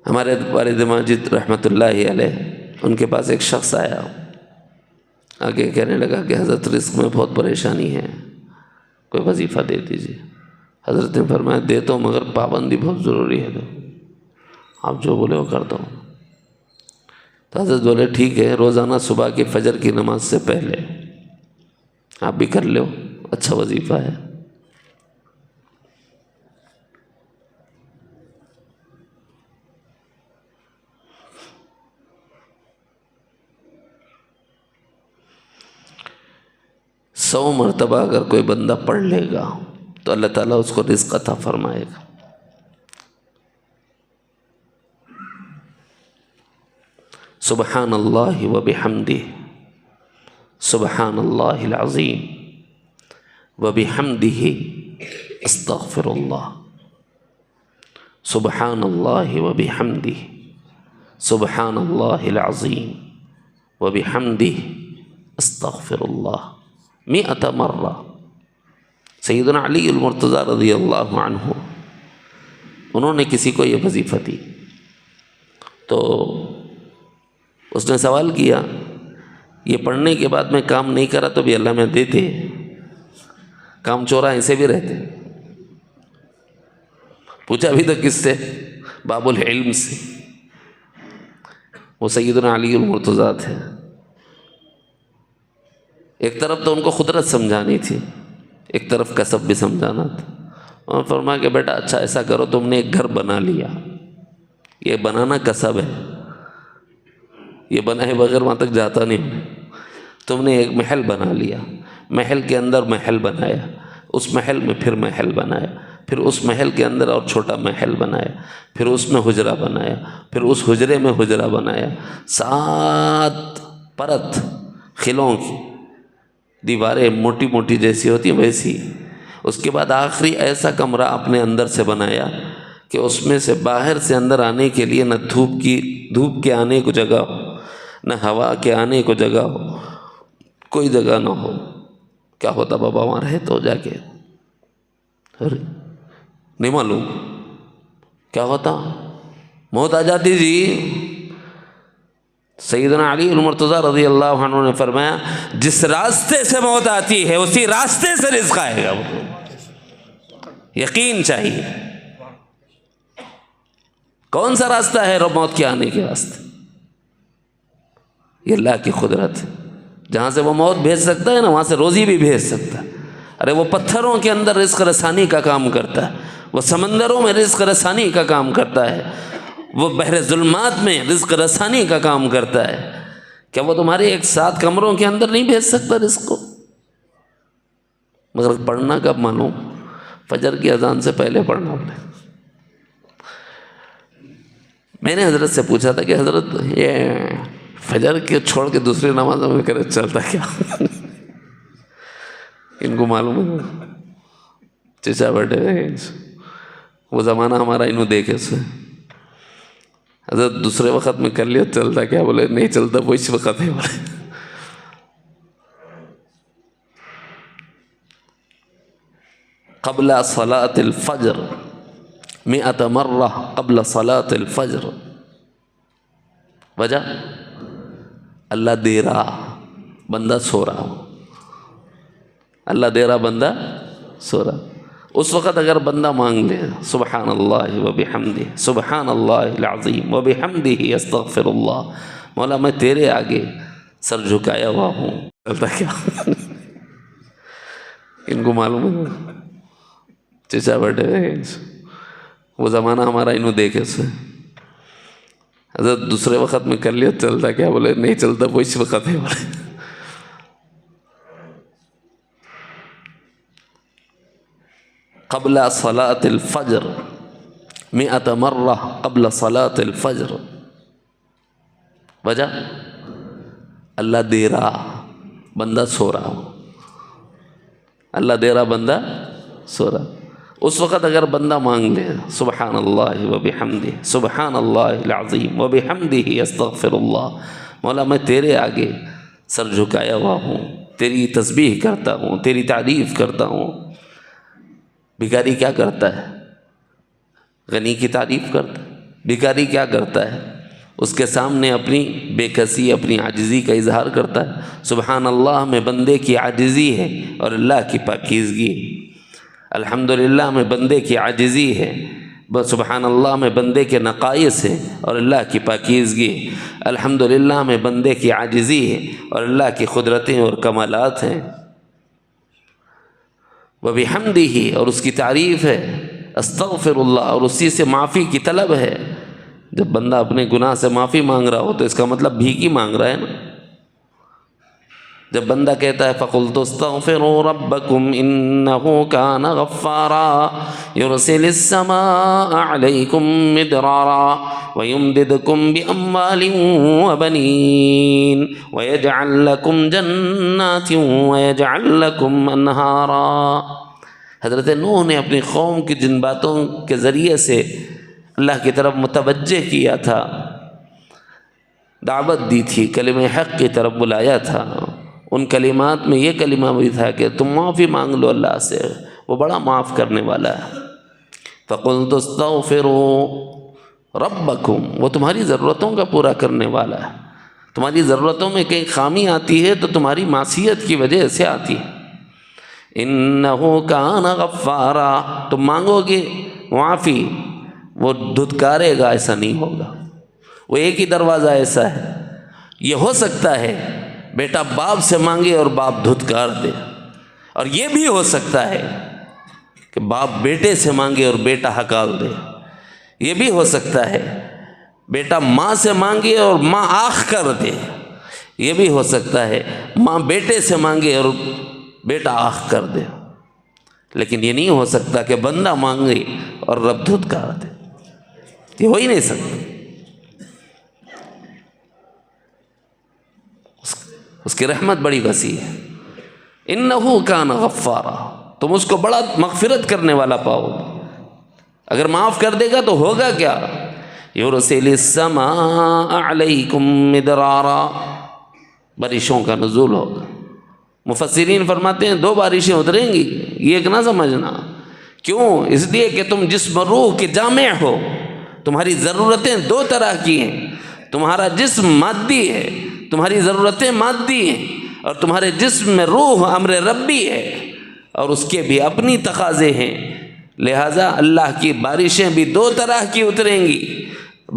ہمارے والد ماجد رحمۃ اللہ علیہ، ان کے پاس ایک شخص آیا، آگے کہنے لگا کہ حضرت رزق میں بہت پریشانی ہے، کوئی وظیفہ دے دیجیے۔ حضرت نے فرمایا دیتا ہوں مگر پابندی بہت ضروری ہے، تو آپ جو بولے وہ کرتا ہوں۔ تو حضرت بولے ٹھیک ہے، روزانہ صبح کی فجر کی نماز سے پہلے آپ بھی کر لو، اچھا وظیفہ ہے۔ سو مرتبہ اگر کوئی بندہ پڑھ لے گا تو اللہ تعالیٰ اس کو رزق عطا فرمائے گا۔ سبحان اللہ وبحمدہ، سبحان اللہ العظیم وبحمدہ، استغفر اللہ، سبحان اللہ وبحمدہ، سبحان اللہ العظیم وبحمدہ، استغفر اللہ، 100 مرہ۔ سیدنا علی المرتضیٰ رضی اللہ عنہ، انہوں نے کسی کو یہ وظیفہ دی تو اس نے سوال کیا یہ پڑھنے کے بعد میں کام نہیں کرا تو بھی اللہ میں دیتے، کام چورا ایسے بھی رہتے؟ پوچھا بھی تو کس سے؟ باب العلم سے۔ وہ سیدنا علی المرتضیٰ تھے۔ ایک طرف تو ان کو قدرت سمجھانی تھی، ایک طرف کسب بھی سمجھانا تھا۔ اور فرمایا کہ بیٹا اچھا ایسا کرو، تم نے ایک گھر بنا لیا، یہ بنانا کسب ہے، یہ بنائے بغیر وہاں تک جاتا نہیں ہوں۔ تم نے ایک محل بنا لیا، محل کے اندر محل بنایا، اس محل میں پھر محل بنایا، پھر اس محل کے اندر اور چھوٹا محل بنایا، پھر اس میں حجرہ بنایا، پھر اس حجرے میں حجرہ بنایا، 7 پرت خلوں کی دیواریں موٹی موٹی جیسی ہوتی ہیں ویسی۔ اس کے بعد آخری ایسا کمرہ اپنے اندر سے بنایا کہ اس میں سے باہر سے اندر آنے کے لیے نہ دھوپ کے آنے کو جگہ ہو، نہ ہوا کے آنے کو جگہ ہو، کوئی جگہ نہ ہو۔ کیا ہوتا بابا وہاں رہے تو جا کے؟ ارے نہیں معلوم کیا ہوتا؟ موت آ جاتی جی۔ سیدنا علی المرتضیٰ رضی اللہ عنہ نے فرمایا جس راستے سے موت آتی ہے اسی راستے سے رزق آئے گا، یقین چاہیے۔ کون سا راستہ ہے موت کے آنے کے راستے؟ یہ اللہ کی قدرت ہے، جہاں سے وہ موت بھیج سکتا ہے نا وہاں سے روزی بھی بھیج سکتا ہے۔ ارے وہ پتھروں کے اندر رزق رسانی کا کام کرتا ہے، وہ سمندروں میں رزق رسانی کا کام کرتا ہے، وہ بحر ظلمات میں رزق رسانی کا کام کرتا ہے۔ کیا وہ تمہارے ایک 7 کمروں کے اندر نہیں بھیج سکتا رزق کو؟ مگر پڑھنا کب معلوم؟ فجر کی اذان سے پہلے پڑھنا پڑے۔ میں نے حضرت سے پوچھا تھا کہ حضرت یہ فجر کے چھوڑ کے دوسری نمازوں میں کرے چلتا کیا؟ ان کو معلوم ہے چچا بیٹھے وہ زمانہ ہمارا انہوں دیکھے سے حضرت دوسرے وقت میں کر لیا چلتا کیا؟ بولے نہیں چلتا، وہ اس وقت ہے۔ بولے قبل صلاة الفجر 100 مرہ، قبل صلاة الفجر۔ وجہ اللہ دے رہا بندہ سو رہا، اللہ دے رہا بندہ سو رہا۔ اس وقت اگر بندہ مانگ لے سبحان اللہ و بحمدہ سبحان اللہ العظیم و بحمدہ استغفر اللہ، مولا میں تیرے آگے سر جھکایا ہوا ہوں، چلتا کیا ان کو معلوم ہے چچا بیٹھے ہیں، وہ زمانہ ہمارا انہوں دیکھے سے حضرت دوسرے وقت میں کر لیا چلتا کیا؟ بولے نہیں چلتا، وہ اس وقت ہے بولے۔ قبل صلاة الفجر 100 مرہ قبل صلاة الفجر، وجہ اللہ دے رہا بندہ سو رہا ہو، اللہ دے رہا بندہ سو رہا۔ اس وقت اگر بندہ مانگ لے سبحان اللہ و بحمدہ سبحان اللہ العظیم و بحمدہ استغفر اللہ، مولا میں تیرے آگے سر جھکایا ہوا ہوں، تیری تسبیح کرتا ہوں، تیری تعریف کرتا ہوں۔ بھکاری کیا کرتا ہے؟ غنی کی تعریف کرتا ہے۔ بھکاری کیا کرتا ہے؟ اس کے سامنے اپنی بے کسی، اپنی عاجزی کا اظہار کرتا ہے۔ سبحان اللہ میں بندے کی عاجزی ہے اور اللہ کی پاکیزگی ہے۔ الحمدللہ میں بندے کی عاجزی ہے، سبحان اللہ میں بندے کے نقائص ہیں اور اللہ کی پاکیزگی ہے۔ الحمدللہ میں بندے کی عاجزی ہے اور اللہ کی قدرتیں اور کمالات ہیں۔ وَبِحَمْدِهِ، اور اس کی تعریف ہے، استغفر اللہ، اور اسی سے معافی کی طلب ہے۔ جب بندہ اپنے گناہ سے معافی مانگ رہا ہو تو اس کا مطلب بھیک ہی مانگ رہا ہے نا۔ جب بندہ کہتا ہے فَقُلْتُ اسْتَغْفِرُوا رَبَّكُمْ إِنَّهُ كَانَ غَفَّارًا يُرْسِلِ السَّمَاءَ عَلَيْكُمْ مِدْرَارًا وَيُمْدِدْكُمْ بِأَمْوَالٍ وَبَنِينَ وَيَجْعَلْ لَكُمْ جَنَّاتٍ وَيَجْعَلْ لَكُمْ أَنْهَارًا۔ حضرت نوح نے اپنی قوم کی جن باتوں کے ذریعے سے اللہ کی طرف متوجہ کیا تھا، دعوت دی تھی، کلمہ حق کی طرف بلایا تھا، ان کلمات میں یہ کلمہ بھی تھا کہ تم معافی مانگ لو اللہ سے، وہ بڑا معاف کرنے والا ہے۔ فَقُلْتُ اسْتَغْفِرُوا رَبَّكُمْ، وہ تمہاری ضرورتوں کا پورا کرنے والا ہے۔ تمہاری ضرورتوں میں کہیں خامی آتی ہے تو تمہاری معصیت کی وجہ سے آتی ہے۔ إِنَّهُ كَانَ غَفَّارًا، تم مانگو گے معافی، وہ دھتکارے گا، ایسا نہیں ہوگا۔ وہ ایک ہی دروازہ ایسا ہے، یہ ہو سکتا ہے بیٹا باپ سے مانگے اور باپ دھتکار دے، اور یہ بھی ہو سکتا ہے کہ باپ بیٹے سے مانگے اور بیٹا ہکال دے، یہ بھی ہو سکتا ہے بیٹا ماں سے مانگے اور ماں آنکھ کر دے، یہ بھی ہو سکتا ہے ماں بیٹے سے مانگے اور بیٹا آنکھ کر دے، لیکن یہ نہیں ہو سکتا کہ بندہ مانگے اور رب دھتکار دے، یہ ہو ہی نہیں سکتا۔ اس کی رحمت بڑی وسیع ہے۔ انہو کان غفارا، تم اس کو بڑا مغفرت کرنے والا پاؤ گے۔ اگر معاف کر دے گا تو ہوگا کیا؟ یرسل السماء علیکم مدرارا، بارشوں کا نزول ہوگا۔ مفسرین فرماتے ہیں 2 بارشیں اتریں گی، یہ ایک نہ سمجھنا۔ کیوں؟ اس لیے کہ تم جسم روح کے جامع ہو، تمہاری ضرورتیں 2 طرح کی ہیں۔ تمہارا جسم مادی ہے، تمہاری ضرورتیں مادی ہیں، اور تمہارے جسم میں روح امر ربی ہے اور اس کے بھی اپنی تقاضے ہیں۔ لہٰذا اللہ کی بارشیں بھی 2 طرح کی اتریں گی۔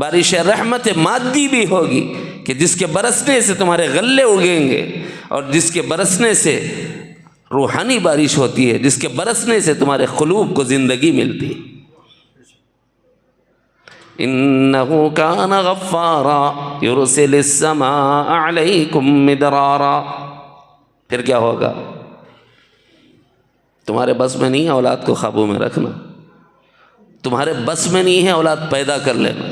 بارش رحمت مادی بھی ہوگی کہ جس کے برسنے سے تمہارے غلے اگیں گے، اور جس کے برسنے سے روحانی بارش ہوتی ہے، جس کے برسنے سے تمہارے قلوب کو زندگی ملتی ہے۔ انہو کان غفارا یرسل السماء علیکم مدرارا۔ پھر کیا ہوگا؟ تمہارے بس میں نہیں ہے اولاد کو قابو میں رکھنا، تمہارے بس میں نہیں ہے اولاد پیدا کر لینا۔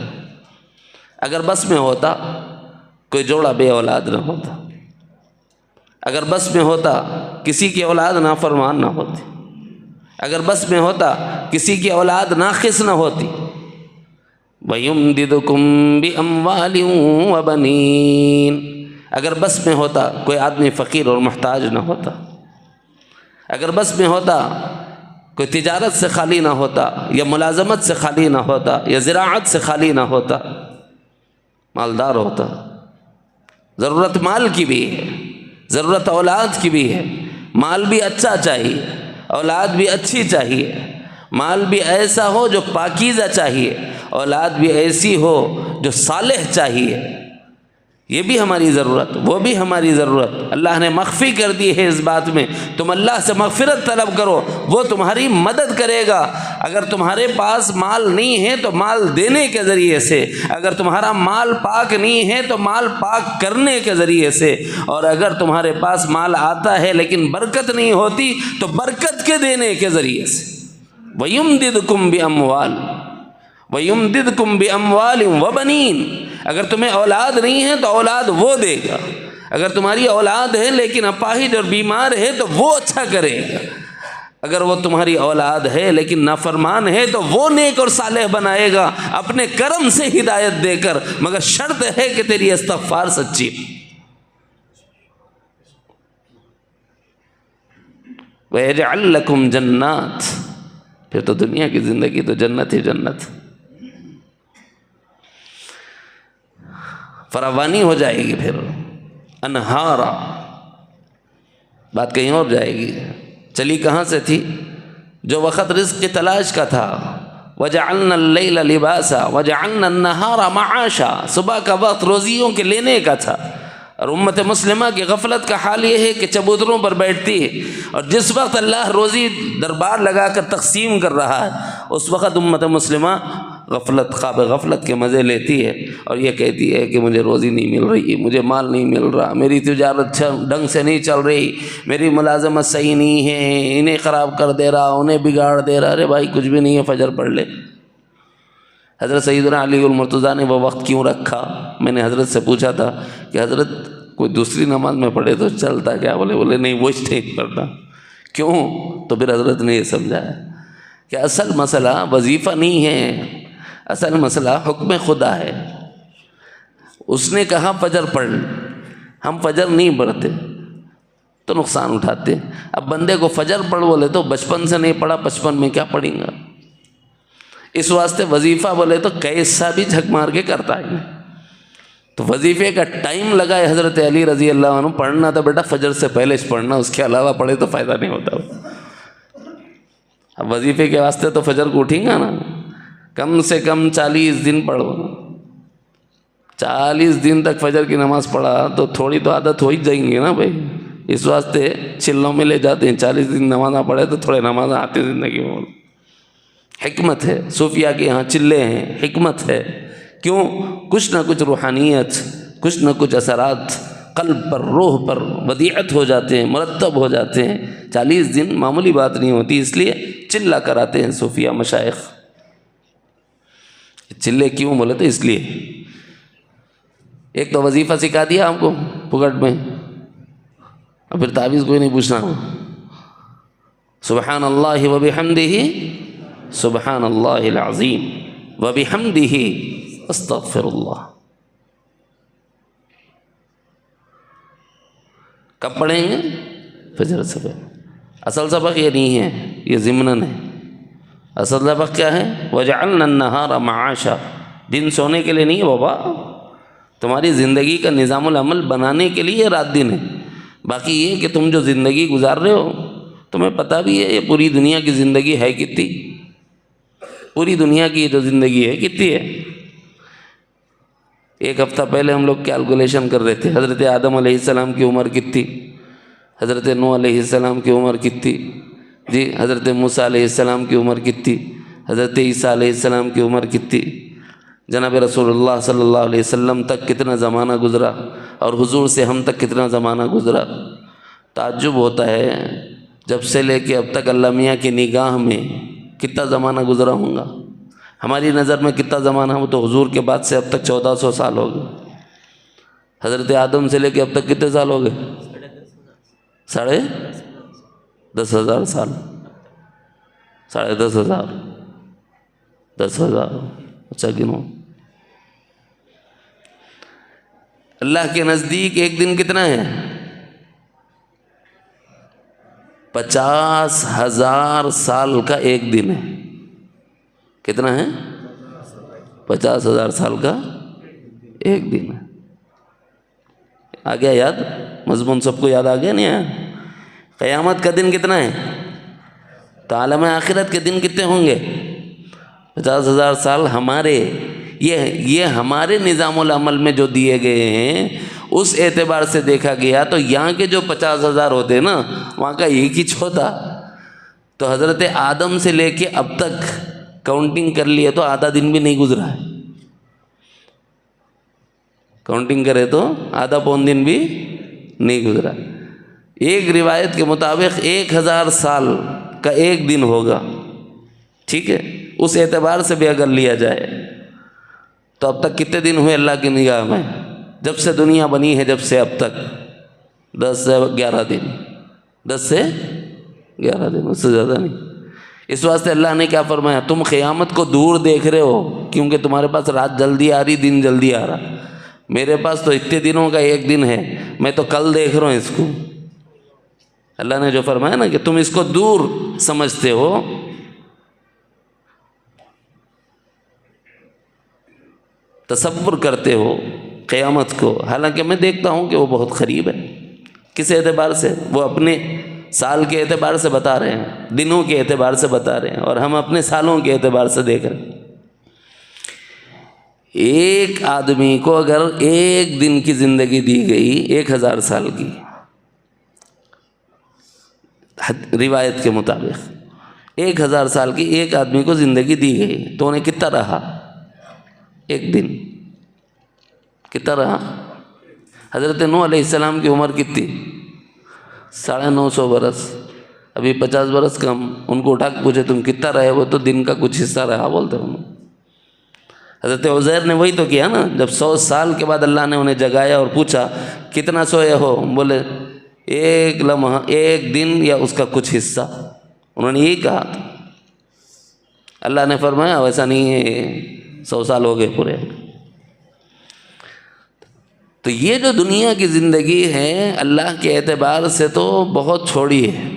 اگر بس میں ہوتا کوئی جوڑا بے اولاد نہ ہوتا، اگر بس میں ہوتا کسی کی اولاد نافرمان نہ ہوتی، اگر بس میں ہوتا کسی کی اولاد ناقص نہ ہوتی۔ وَيُمْدِدُكُمْ بِأَمْوَالٍ وَبَنِينَ، اگر بس میں ہوتا کوئی آدمی فقیر اور محتاج نہ ہوتا، اگر بس میں ہوتا کوئی تجارت سے خالی نہ ہوتا، یا ملازمت سے خالی نہ ہوتا، یا زراعت سے خالی نہ ہوتا، مالدار ہوتا۔ ضرورت مال کی بھی ہے، ضرورت اولاد کی بھی ہے، مال بھی اچھا چاہیے، اولاد بھی اچھی چاہیے، مال بھی ایسا ہو جو پاکیزہ چاہیے، اولاد بھی ایسی ہو جو صالح چاہیے، یہ بھی ہماری ضرورت، وہ بھی ہماری ضرورت۔ اللہ نے مخفی کر دی ہے اس بات میں، تم اللہ سے مغفرت طلب کرو، وہ تمہاری مدد کرے گا۔ اگر تمہارے پاس مال نہیں ہے تو مال دینے کے ذریعے سے، اگر تمہارا مال پاک نہیں ہے تو مال پاک کرنے کے ذریعے سے، اور اگر تمہارے پاس مال آتا ہے لیکن برکت نہیں ہوتی تو برکت کے دینے کے ذریعے سے۔ وَيُمْدِدْكُمْ بِأَمْوَالٍ وَيُمْدِدْكُمْ بِأَمْوَالٍ وَبَنِينَ، اگر تمہیں اولاد نہیں ہے تو اولاد وہ دے گا، اگر تمہاری اولاد ہے لیکن اپاہج اور بیمار ہے تو وہ اچھا کرے گا، اگر وہ تمہاری اولاد ہے لیکن نافرمان ہے تو وہ نیک اور صالح بنائے گا اپنے کرم سے ہدایت دے کر، مگر شرط ہے کہ تیری استغفار سچی۔ وَيَجْعَلْ لَكُمْ جَنَّاتٍ، پھر تو دنیا کی زندگی تو جنت ہی جنت، فراوانی ہو جائے گی، پھر انہارا، بات کہیں اور جائے گی۔ چلی کہاں سے تھی؟ جو وقت رزق کی تلاش کا تھا، وَجَعَلْنَا اللَّيْلَ لِبَاسًا وَجَعَلْنَا النَّهَارَ مَعَاشًا، صبح کا وقت روزیوں کے لینے کا تھا، اور امت مسلمہ کی غفلت کا حال یہ ہے کہ چبوتروں پر بیٹھتی ہے، اور جس وقت اللہ روزی دربار لگا کر تقسیم کر رہا ہے اس وقت امت مسلمہ غفلت، خواب غفلت کے مزے لیتی ہے، اور یہ کہتی ہے کہ مجھے روزی نہیں مل رہی، مجھے مال نہیں مل رہا، میری تجارت ڈھنگ سے نہیں چل رہی، میری ملازمت صحیح نہیں ہے، انہیں خراب کر دے رہا، انہیں بگاڑ دے رہا۔ ارے بھائی کچھ بھی نہیں ہے، فجر پڑھ لے۔ حضرت سیدنا علی المرتضیٰ نے وہ وقت کیوں رکھا؟ میں نے حضرت سے پوچھا تھا کہ حضرت کوئی دوسری نماز میں پڑھے تو چلتا کیا؟ بولے نہیں، وہ ٹھیک پڑھنا۔ کیوں؟ تو پھر حضرت نے یہ سمجھایا کہ اصل مسئلہ وظیفہ نہیں ہے، اصل مسئلہ حکم خدا ہے۔ اس نے کہا فجر پڑھ، ہم فجر نہیں پڑھتے تو نقصان اٹھاتے۔ اب بندے کو فجر پڑھ بولے تو بچپن سے نہیں پڑھا، 55 میں کیا پڑھیں گا؟ اس واسطے وظیفہ بولے تو کیسا بھی جھک مار کے کرتا ہے۔ تو وظیفے کا ٹائم لگا ہے حضرت علی رضی اللہ عنہ، پڑھنا تھا بیٹا فجر سے پہلے پڑھنا، اس کے علاوہ پڑھے تو فائدہ نہیں ہوتا۔ اب وظیفے کے واسطے تو فجر کو اٹھیں گا نا، کم سے کم 40 دن پڑھو، 40 دن تک فجر کی نماز پڑھا تو تھوڑی تو عادت ہو ہی جائیں گے نا بھائی۔ اس واسطے چلوں میں لے جاتے ہیں، 40 دن نماز نہ پڑھے تو تھوڑے نماز آتی زندگی میں۔ حکمت ہے، صوفیاء کے یہاں چلے ہیں، حکمت ہے۔ کیوں؟ کچھ نہ کچھ روحانیت، کچھ نہ کچھ اثرات قلب پر، روح پر ودیعت ہو جاتے ہیں، مرتب ہو جاتے ہیں۔ 40 دن معمولی بات نہیں ہوتی، اس لیے چلا کراتے ہیں صوفیاء مشائخ۔ چلے کیوں بولے تو اس لیے ایک تو وظیفہ سکھا دیا ہم کو پکٹ میں، اور پھر تعویذ کوئی نہیں پوچھنا۔ سبحان اللہ وبحمدہ سبحان اللہ العظیم وبحمدہ استغفر اللہ۔ کب پڑھیں گے؟ فجر سے پہلے۔ اصل سبق یہ نہیں ہے، یہ ضمناً ہے۔ اصل سبق کیا ہے؟ وَجَعَلْنَا النَّهَارَ مَعَاشًا، دن سونے کے لیے نہیں ہے بابا، تمہاری زندگی کا نظام العمل بنانے کے لیے رات دن ہے۔ باقی یہ کہ تم جو زندگی گزار رہے ہو تمہیں پتہ بھی ہے یہ پوری دنیا کی زندگی ہے کتنی، پوری دنیا کی جو زندگی ہے کتنی ہے۔ ایک ہفتہ پہلے ہم لوگ کیلکولیشن کر رہے تھے، حضرت آدم علیہ السلام کی عمر کتنی، حضرت نوح علیہ السلام کی عمر کتنی، جی حضرت موسیٰ علیہ السلام کی عمر کتنی، حضرت عیسیٰ علیہ السلام کی عمر کتنی، جناب رسول اللہ صلی اللہ علیہ وسلم تک کتنا زمانہ گزرا، اور حضور سے ہم تک کتنا زمانہ گزرا۔ تعجب ہوتا ہے جب سے لے کے اب تک اللہ میاں کی نگاہ میں کتنا زمانہ گزرا ہوں گا، ہماری نظر میں کتنا زمانہ، وہ تو حضور کے بعد سے اب تک 1400 سال ہو گئے۔ حضرت آدم سے لے کے اب تک کتنے سال ہو گئے؟ 10,500 سال، 10,500، 10,000، اچھا گنو۔ اللہ کے نزدیک ایک دن کتنا ہے؟ 50,000 سال کا ایک دن ہے۔ کتنا ہے؟ 50,000 سال کا ایک دن ہے۔ آ گیا یاد؟ مضمون سب کو یاد آ گیا نہیں آیا؟ قیامت کا دن کتنا ہے؟ تو عالم آخرت کے دن کتنے ہوں گے؟ 50,000 سال ہمارے یہ ہمارے نظام العمل میں جو دیے گئے ہیں اس اعتبار سے دیکھا گیا تو یہاں کے جو 50,000 ہوتے نا وہاں کا ایک ہی چھوٹا. تو حضرت آدم سے لے کے اب تک کاؤنٹنگ کر لیے تو آدھا دن بھی نہیں گزرا ہے. کاؤنٹنگ کرے تو آدھا پون دن بھی نہیں گزرا. ایک روایت کے مطابق 1,000 سال کا ایک دن ہوگا. ٹھیک ہے، اس اعتبار سے بھی اگر لیا جائے تو اب تک کتنے دن ہوئے اللہ کی نگاہ میں؟ جب سے دنیا بنی ہے جب سے اب تک 10 سے 11 دن، 10 سے 11 دن، اس سے زیادہ نہیں. اس واسطے اللہ نے کیا فرمایا؟ تم قیامت کو دور دیکھ رہے ہو کیونکہ تمہارے پاس رات جلدی آ رہی، دن جلدی آ رہا. میرے پاس تو اتنے دنوں کا ایک دن ہے، میں تو کل دیکھ رہا ہوں اس کو. اللہ نے جو فرمایا نا کہ تم اس کو دور سمجھتے ہو، تصور کرتے ہو قیامت کو، حالانکہ میں دیکھتا ہوں کہ وہ بہت قریب ہے. کس اعتبار سے؟ وہ اپنے سال کے اعتبار سے بتا رہے ہیں، دنوں کے اعتبار سے بتا رہے ہیں، اور ہم اپنے سالوں کے اعتبار سے دیکھ رہے ہیں. ایک آدمی کو اگر ایک دن کی زندگی دی گئی 1,000 سال کی روایت کے مطابق، 1,000 سال کی ایک آدمی کو زندگی دی گئی تو انہیں کتنا رہا؟ ایک دن. کتنا رہا؟ حضرت نوح علیہ السلام کی عمر کتنی؟ 950 برس. ابھی 50 برس کم. ان کو اٹھا کے پوچھے تم کتنا رہے؟ وہ تو دن کا کچھ حصہ رہا بولتے ہیں. حضرت عزیر نے وہی تو کیا نا، جب 100 سال کے بعد اللہ نے انہیں جگایا اور پوچھا کتنا سوئے ہو؟ بولے ایک لمحہ، ایک دن یا اس کا کچھ حصہ. انہوں نے یہی کہا تھا. اللہ نے فرمایا ویسا نہیں ہے، 100 سال ہو گئے پورے. تو یہ جو دنیا کی زندگی ہے اللہ کے اعتبار سے تو بہت چھوڑی ہے.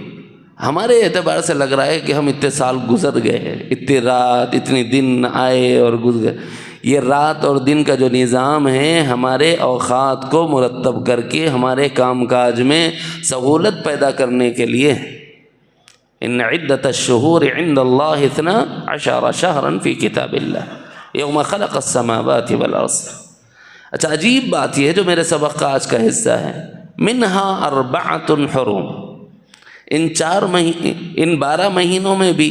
ہمارے اعتبار سے لگ رہا ہے کہ ہم اتنے سال گزر گئے، اتنی رات، اتنی دن آئے اور گزر گئے. یہ رات اور دن کا جو نظام ہے ہمارے اوقات کو مرتب کر کے ہمارے کام کاج میں سہولت پیدا کرنے کے لیے. ان عدت الشہور عند اللہ 12 شہرا فی کتاب اللہ یوم خلق السماوات والارض. اچھا، عجیب بات یہ ہے جو میرے سبق کا آج کا حصہ ہے، منہا 4 حرم. ان 12 مہینوں میں بھی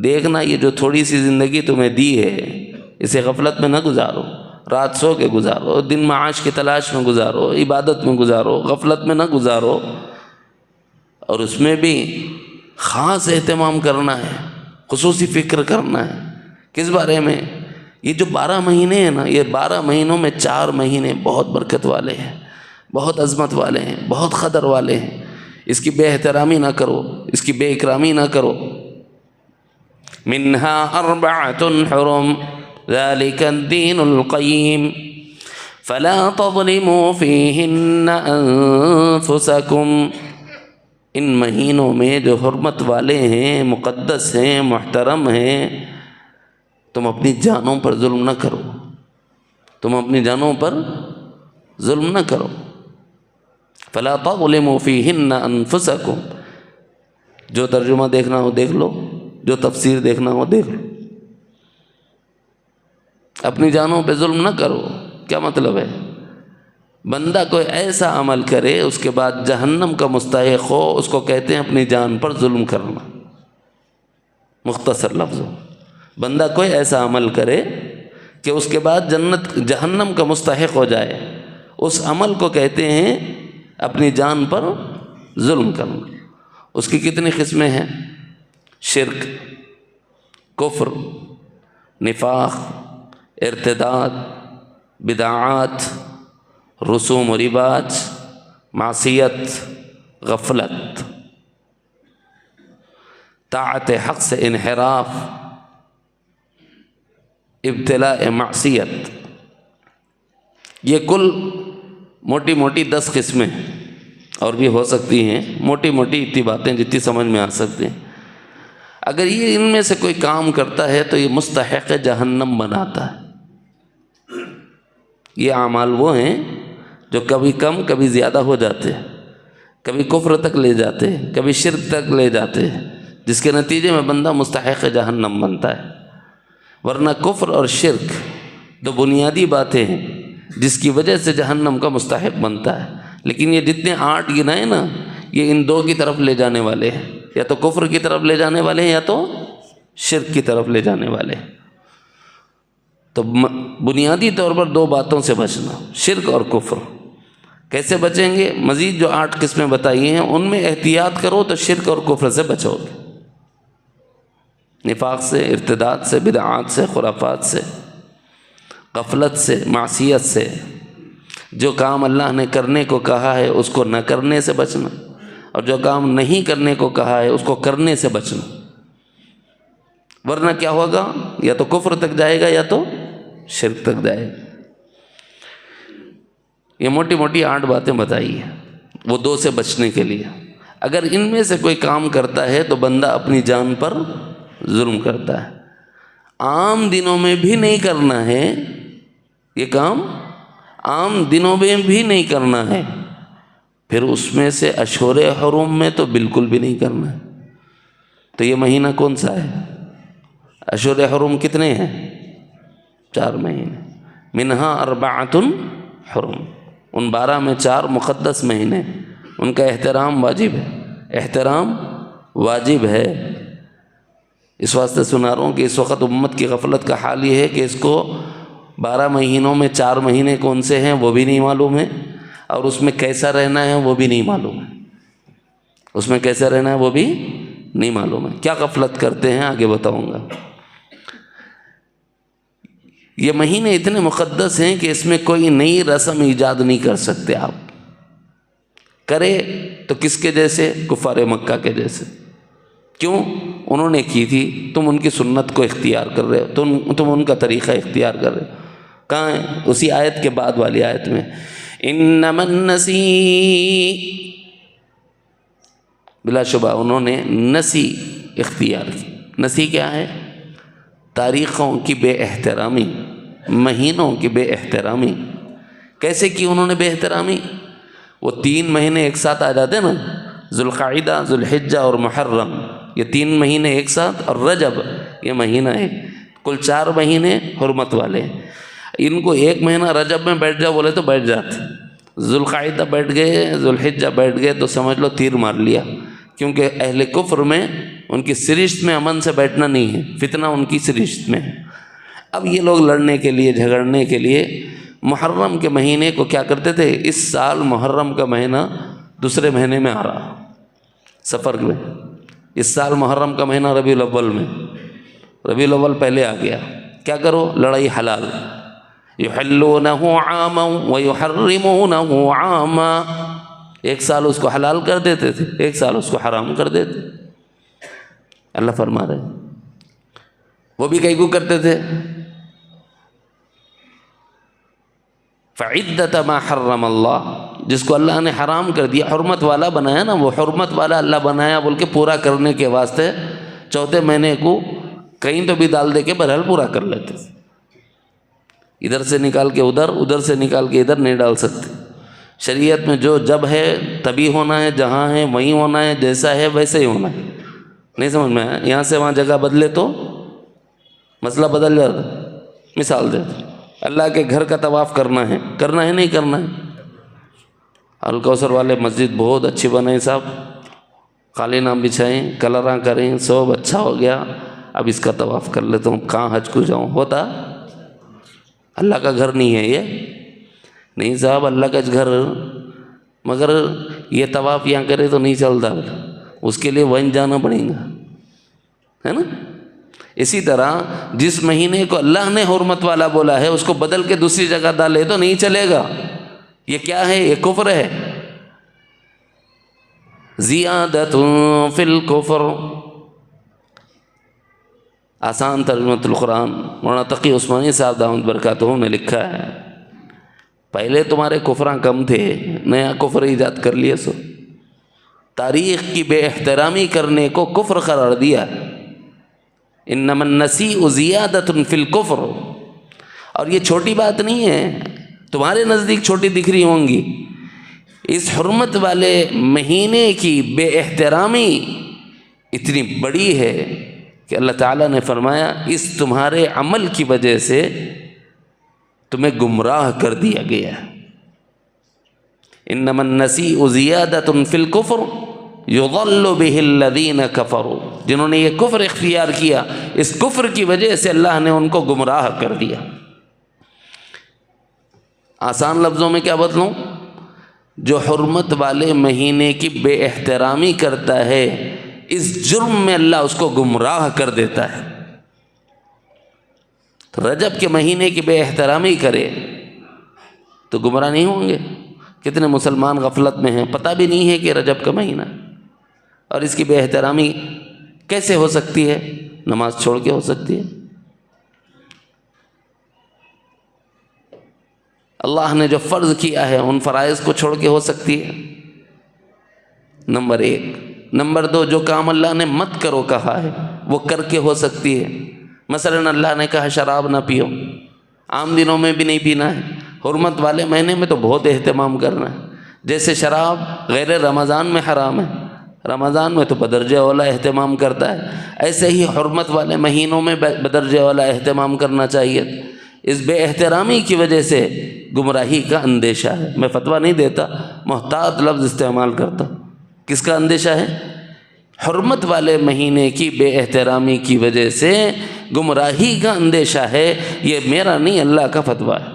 دیکھنا، یہ جو تھوڑی سی زندگی تمہیں دی ہے اسے غفلت میں نہ گزارو. رات سو کے گزارو، دن معاش کی تلاش میں گزارو، عبادت میں گزارو، غفلت میں نہ گزارو. اور اس میں بھی خاص اہتمام کرنا ہے، خصوصی فکر کرنا ہے. کس بارے میں؟ یہ جو 12 مہینے ہیں نا، یہ 12 مہینوں میں 4 مہینے بہت برکت والے ہیں، بہت عظمت والے ہیں، بہت قدر والے ہیں. اس کی بے احترامی نہ کرو، اس کی بے اکرامی نہ کرو. منہا 4 حرم ذلك الدین القیم فلا تظلموا فیہن انفسکم. ان مہینوں میں جو حرمت والے ہیں، مقدس ہیں، محترم ہیں، تم اپنی جانوں پر ظلم نہ کرو. تم اپنی جانوں پر ظلم نہ کرو. فلا تظلموا فیہن انفسکم. جو ترجمہ دیکھنا ہو دیکھ لو، جو تفسیر دیکھنا ہو دیکھ لو. اپنی جانوں پہ ظلم نہ کرو. کیا مطلب ہے؟ بندہ کوئی ایسا عمل کرے اس کے بعد جہنم کا مستحق ہو، اس کو کہتے ہیں اپنی جان پر ظلم کرنا. مختصر لفظوں، بندہ کوئی ایسا عمل کرے کہ اس کے بعد جہنم کا مستحق ہو جائے، اس عمل کو کہتے ہیں اپنی جان پر ظلم کرنا. اس کی کتنی قسمیں ہیں؟ شرک، کفر، نفاق، ارتداد، بدعات، رسوم و رواج، معصیت، غفلت، طاعت حق سے انحراف، ابتلاء معصیت. یہ کل موٹی موٹی 10 قسمیں اور بھی ہو سکتی ہیں. موٹی موٹی اتنی باتیں جتنی سمجھ میں آ سکتی ہیں. اگر یہ ان میں سے کوئی کام کرتا ہے تو یہ مستحق جہنم بناتا ہے. یہ اعمال وہ ہیں جو کبھی کم کبھی زیادہ ہو جاتے ہیں، کبھی کفر تک لے جاتے ہیں، کبھی شرک تک لے جاتے ہیں، جس کے نتیجے میں بندہ مستحق جہنم بنتا ہے۔ ورنہ کفر اور شرک دو بنیادی باتیں ہیں جس کی وجہ سے جہنم کا مستحق بنتا ہے، لیکن یہ جتنے 8 گنائے نا، یہ ان 2 کی طرف لے جانے والے ہیں، یا تو کفر کی طرف لے جانے والے ہیں یا تو شرک کی طرف لے جانے والے ہیں۔ تو بنیادی طور پر 2 باتوں سے بچنا، شرک اور کفر۔ کیسے بچیں گے؟ مزید جو 8 قسمیں بتائی ہیں ان میں احتیاط کرو تو شرک اور کفر سے بچو گے، نفاق سے، ارتداد سے، بدعات سے، خرافات سے، غفلت سے، معصیت سے۔ جو کام اللہ نے کرنے کو کہا ہے اس کو نہ کرنے سے بچنا، اور جو کام نہیں کرنے کو کہا ہے اس کو کرنے سے بچنا، ورنہ کیا ہوگا؟ یا تو کفر تک جائے گا یا تو شرک تک جائے گا۔ یہ موٹی موٹی 8 باتیں بتائی ہیں وہ 2 سے بچنے کے لیے۔ اگر ان میں سے کوئی کام کرتا ہے تو بندہ اپنی جان پر ظلم کرتا ہے۔ عام دنوں میں بھی نہیں کرنا ہے یہ کام، عام دنوں میں بھی نہیں کرنا ہے، پھر اس میں سے اشہر حرم میں تو بالکل بھی نہیں کرنا ہے۔ تو یہ مہینہ کون سا ہے؟ اشہر حرم کتنے ہیں؟ 4 مہینے، منہا 4 حرم، ان 12 میں 4 مقدس مہینے، ان کا احترام واجب ہے، احترام واجب ہے۔ اس واسطے سنا رہا ہوں کہ اس وقت امت کی غفلت کا حال یہ ہے کہ اس کو 12 مہینوں میں 4 مہینے کون سے ہیں وہ بھی نہیں معلوم ہے، اور اس میں کیسا رہنا ہے وہ بھی نہیں معلوم ہے، اس میں کیسا رہنا ہے وہ بھی نہیں معلوم ہے۔ کیا غفلت کرتے ہیں آگے بتاؤں گا۔ یہ مہینے اتنے مقدس ہیں کہ اس میں کوئی نئی رسم ایجاد نہیں کر سکتے آپ، کرے تو کس کے جیسے؟ کفار مکہ کے جیسے۔ کیوں؟ انہوں نے کی تھی، تم ان کی سنت کو اختیار کر رہے ہو، تم ان کا طریقہ اختیار کر رہے ہو۔ کہاں ہے؟ اسی آیت کے بعد والی آیت میں، انما النسی، بلا شبہ انہوں نے نسی اختیار کی۔ نسی کیا ہے؟ تاریخوں کی بے احترامی، مہینوں کی بے احترامی۔ کیسے کی انہوں نے بے احترامی؟ وہ 3 مہینے ایک ساتھ آ جاتے نا، ذوالقعدہ، ذوالحجہ اور محرم، یہ 3 مہینے ایک ساتھ، اور رجب یہ مہینہ ہے، کل 4 مہینے حرمت والے ہیں۔ ان کو 1 مہینہ رجب میں بیٹھ جاؤ بولے تو بیٹھ جاتے، ذوالقعدہ بیٹھ گئے، ذوالحجہ بیٹھ گئے تو سمجھ لو تیر مار لیا، کیونکہ اہل کفر میں ان کی سرشت میں امن سے بیٹھنا نہیں ہے، فتنہ ان کی سرشت میں ہے۔ اب یہ لوگ لڑنے کے لیے، جھگڑنے کے لیے محرم کے مہینے کو کیا کرتے تھے؟ اس سال محرم کا مہینہ دوسرے مہینے میں آ رہا، سفر میں، اس سال محرم کا مہینہ ربیع الاول میں، ربیع الاول پہلے آ گیا، کیا کرو؟ لڑائی حلال، یحلونہ عاما ویحرمونہ عاما، ایک سال اس کو حلال کر دیتے تھے، ایک سال اس کو حرام کر دیتے۔ اللہ فرما رہے ہیں وہ بھی کئی کو کرتے تھے، فعدۃ ما حرم اللہ، جس کو اللہ نے حرام کر دیا، حرمت والا بنایا نا، وہ حرمت والا اللہ بنایا بول کے پورا کرنے کے واسطے 4تھے مہینے کو کہیں تو بھی ڈال دے کے بہرحال پورا کر لیتے تھے، ادھر سے نکال کے ادھر، ادھر سے نکال کے ادھر نہیں ڈال سکتے۔ شریعت میں جو جب ہے تبھی ہونا ہے، جہاں ہے وہیں ہونا ہے، جیسا ہے ویسے ہی ہونا ہے۔ نہیں سمجھ میں آیا؟ یہاں سے وہاں جگہ بدلے تو مسئلہ بدل جاتا۔ مثال دیتا، اللہ کے گھر کا طواف کرنا ہے نہیں کرنا ہے؟ الکوثر والے مسجد بہت اچھی بنائیں صاحب، قالینہ بچھائیں، کلراں کریں، سب اچھا ہو گیا، اب اس کا طواف کر لیتا ہوں، کہاں حج کو جاؤں؟ ہوتا؟ اللہ کا گھر نہیں ہے یہ؟ نہیں صاحب اللہ کا گھر، مگر یہ طواف یہاں کرے تو نہیں چلتا، اس کے لیے وہیں جانا پڑے گا، ہے نا؟ اسی طرح جس مہینے کو اللہ نے حرمت والا بولا ہے اس کو بدل کے دوسری جگہ ڈالے تو نہیں چلے گا۔ یہ کیا ہے؟ یہ کفر ہے، زیادۃ فی الکفر۔ آسان ترجمۃ القرآن مولانا تقی عثمانی صاحب دامت برکاتہ نے لکھا ہے، پہلے تمہارے کفراں کم تھے، نیا کفر ایجاد کر لیے، سو تاریخ کی بے احترامی کرنے کو کفر قرار دیا۔ انما النسیء زیادۃ فی الکفر، اور یہ چھوٹی بات نہیں ہے، تمہارے نزدیک چھوٹی دکھ رہی ہوں گی، اس حرمت والے مہینے کی بے احترامی اتنی بڑی ہے کہ اللہ تعالیٰ نے فرمایا اس تمہارے عمل کی وجہ سے تمہیں گمراہ کر دیا گیا۔ انما النسیء زیادۃ فی الکفر یضل بہ الذین کفروا، جنہوں نے یہ کفر اختیار کیا اس کفر کی وجہ سے اللہ نے ان کو گمراہ کر دیا۔ آسان لفظوں میں کیا بتلوں؟ جو حرمت والے مہینے کی بے احترامی کرتا ہے اس جرم میں اللہ اس کو گمراہ کر دیتا ہے۔ رجب کے مہینے کی بے احترامی کرے تو گمراہ نہیں ہوں گے؟ کتنے مسلمان غفلت میں ہیں، پتہ بھی نہیں ہے کہ رجب کا مہینہ، اور اس کی بے احترامی کیسے ہو سکتی ہے؟ نماز چھوڑ کے ہو سکتی ہے۔ اللہ نے جو فرض کیا ہے ان فرائض کو چھوڑ کے ہو سکتی ہے، نمبر 1۔ نمبر 2، جو کام اللہ نے مت کرو کہا ہے وہ کر کے ہو سکتی ہے۔ مثلا اللہ نے کہا شراب نہ پیو، عام دنوں میں بھی نہیں پینا ہے، حرمت والے مہینے میں تو بہت اہتمام کرنا ہے۔ جیسے شراب غیر رمضان میں حرام ہے، رمضان میں تو بدرجہ اولا اہتمام کرتا ہے، ایسے ہی حرمت والے مہینوں میں بدرجہ اولا اہتمام کرنا چاہیے۔ اس بے احترامی کی وجہ سے گمراہی کا اندیشہ ہے۔ میں فتویٰ نہیں دیتا، محتاط لفظ استعمال کرتا۔ کس کا اندیشہ ہے؟ حرمت والے مہینے کی بے احترامی کی وجہ سے گمراہی کا اندیشہ ہے۔ یہ میرا نہیں، اللہ کا فتویٰ ہے۔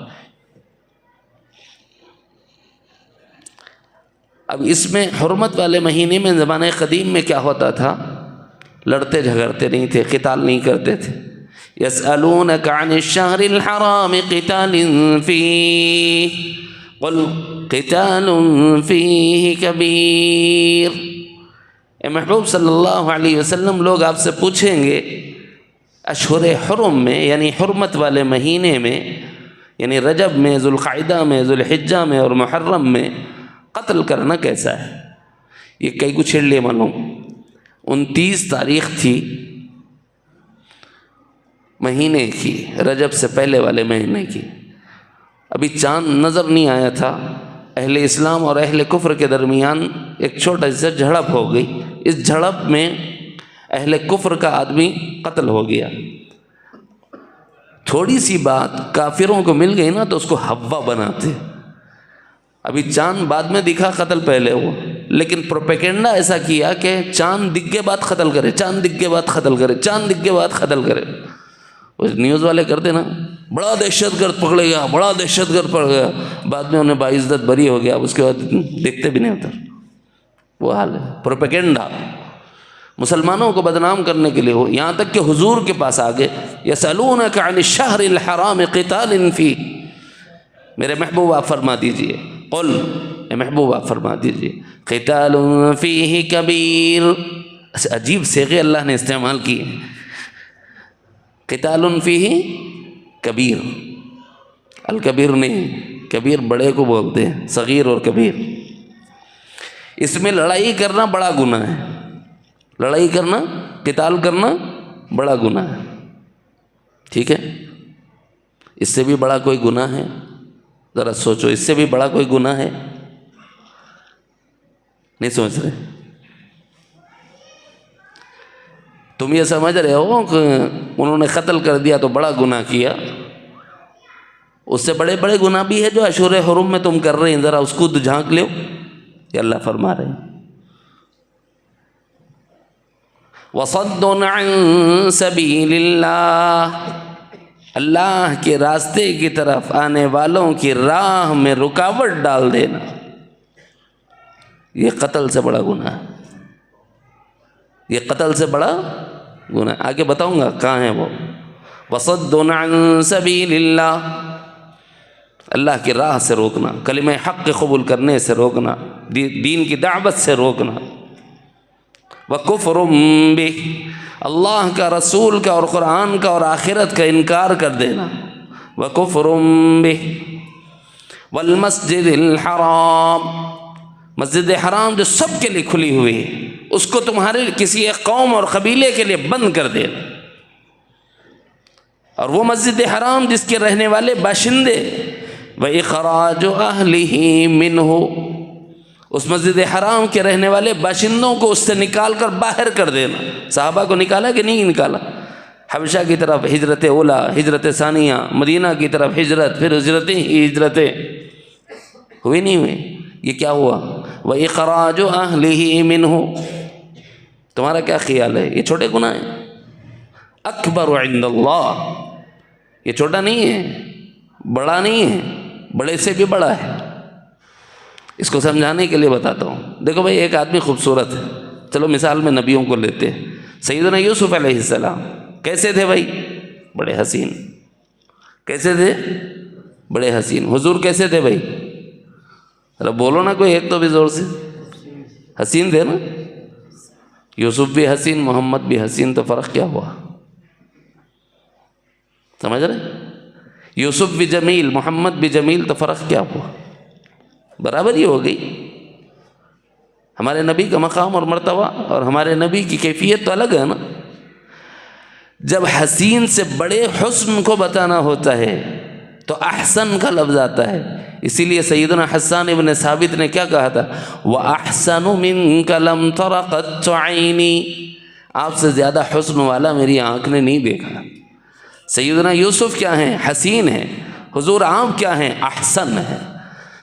اب اس میں حرمت والے مہینے میں زمانہ قدیم میں کیا ہوتا تھا؟ لڑتے جھگڑتے نہیں تھے، قتال نہیں کرتے تھے۔ يسألونك عن الشهر الحرام قتال فيه قل قتال فيه كبير۔ اے محبوب صلی اللہ علیہ وسلم، لوگ آپ سے پوچھیں گے اشہر حرم میں یعنی حرمت والے مہینے میں، یعنی رجب میں، ذوالقعدہ میں، ذوالحجہ میں اور محرم میں قتل کرنا کیسا ہے؟ یہ کئی کو چھیڑ لے منو۔ 29 تاریخ تھی مہینے کی، رجب سے پہلے والے مہینے کی، ابھی چاند نظر نہیں آیا تھا۔ اہل اسلام اور اہل کفر کے درمیان ایک چھوٹا سا جھڑپ ہو گئی۔ اس جھڑپ میں اہل کفر کا آدمی قتل ہو گیا۔ تھوڑی سی بات کافروں کو مل گئی نا تو اس کو ہوا بناتے۔ ابھی چاند بعد میں دکھا، قتل پہلے ہوا، لیکن پروپیگنڈا ایسا کیا کہ چاند دکھ کے بعد قتل کرے، چاند دکھ کے بعد قتل کرے، چاند دکھ کے بعد قتل کرے۔ نیوز والے کرتے نا، بڑا دہشت گرد پکڑ گیا، بڑا دہشت گرد پکڑ گیا، بعد میں انہیں باعزت بری ہو گیا، اس کے بعد دیکھتے بھی نہیں اتر۔ وہ حال ہے پروپیگنڈا، مسلمانوں کو بدنام کرنے کے لیے ہو، یہاں تک کہ حضور کے پاس آگے یسألونک عن الشہر الحرام قتال فی، میرے محبوب آپ فرما دیجئے، قل، اے محبوب آپ فرما دیجئے، قتال فیہ کبیر۔ عجیب صیغے اللہ نے استعمال کیے، قتال فیہ کبیر، الکبیر نہیں، کبیر بڑے کو بولتے ہیں، صغیر اور کبیر۔ اس میں لڑائی کرنا بڑا گناہ ہے، لڑائی کرنا، قتال کرنا بڑا گناہ ہے، ٹھیک ہے؟ اس سے بھی بڑا کوئی گناہ ہے؟ ذرا سوچو، اس سے بھی بڑا کوئی گناہ ہے؟ نہیں سمجھ رہے؟ تم یہ سمجھ رہے ہو کہ انہوں نے قتل کر دیا تو بڑا گناہ کیا، اس سے بڑے بڑے گناہ بھی ہے جو اشہر حرم میں تم کر رہے ہیں، ذرا اس کو جھانک لو۔ یہ اللہ فرما رہے ہیں وَصَدٌّ عَن سَبِيلِ اللَّهِ، اللہ کے راستے کی طرف آنے والوں کی راہ میں رکاوٹ ڈال دینا، یہ قتل سے بڑا گناہ ہے، یہ قتل سے بڑا گناہ۔ آگے بتاؤں گا کہاں ہے وہ۔ وَصَدٌّ عَن سَبِيلِ اللَّهِ، اللہ کی راہ سے روکنا، کلمہ حق قبول کرنے سے روکنا، دین کی دعوت سے روکنا۔ وَكُفْرٌ بِهِ، اللہ کا، رسول کا اور قرآن کا اور آخرت کا انکار کر دینا۔ وَكُفْرٌ بِهِ وَالْمَسْجِدِ الْحَرَامِ، مسجد حرام جو سب کے لیے کھلی ہوئی ہے، اس کو تمہارے کسی ایک قوم اور قبیلے کے لیے بند کر دینا، اور وہ مسجد حرام جس کے رہنے والے باشندے، وَإِخْرَاجُ أَهْلِهِ مِنْهُ، اس مسجد حرام کے رہنے والے باشندوں کو اس سے نکال کر باہر کر دینا۔ صحابہ کو نکالا کہ نہیں نکالا؟ حبشہ کی طرف ہجرت اولا، ہجرت ثانیہ، مدینہ کی طرف ہجرت، پھر ہجرتیں ہوئی نہیں ہوئی؟ یہ کیا ہوا؟ وَإِخْرَاجُ أَهْلِهِ مِنْهُ۔ تمہارا کیا خیال ہے؟ یہ چھوٹے گناہ ہیں؟ اکبر عند اللہ، یہ چھوٹا نہیں ہے، بڑا نہیں ہے، بڑے سے بھی بڑا ہے۔ اس کو سمجھانے کے لیے بتاتا ہوں۔ دیکھو بھائی، ایک آدمی خوبصورت ہے، چلو مثال میں نبیوں کو لیتے ہیں۔ سیدنا یوسف علیہ السلام کیسے تھے بھائی؟ بڑے حسین۔ کیسے تھے؟ بڑے حسین۔ حضور کیسے تھے بھائی؟ ذرا بولو نا کوئی ایک تو بھی زور سے۔ حسین تھے نا؟ یوسف بھی حسین، محمد بھی حسین، تو فرق کیا ہوا؟ سمجھ رہے؟ یوسف بھی جمیل، محمد بھی جمیل، تو فرق کیا ہوا؟ برابر ہی ہو گئی۔ ہمارے نبی کا مقام اور مرتبہ اور ہمارے نبی کی کیفیت تو الگ ہے نا۔ جب حسین سے بڑے حسن کو بتانا ہوتا ہے تو احسن کا لفظ آتا ہے۔ اسی لیے سیدنا حسان ابن ثابت نے کیا کہا تھا؟ وَأَحْسَنُ مِنْكَ لَمْ تَرَ قَطُّ عَيْنِي، آپ سے زیادہ حسن والا میری آنکھ نے نہیں دیکھا۔ سیدنا یوسف کیا ہیں؟ حسین ہیں۔ حضور آپ کیا ہیں؟ احسن ہیں۔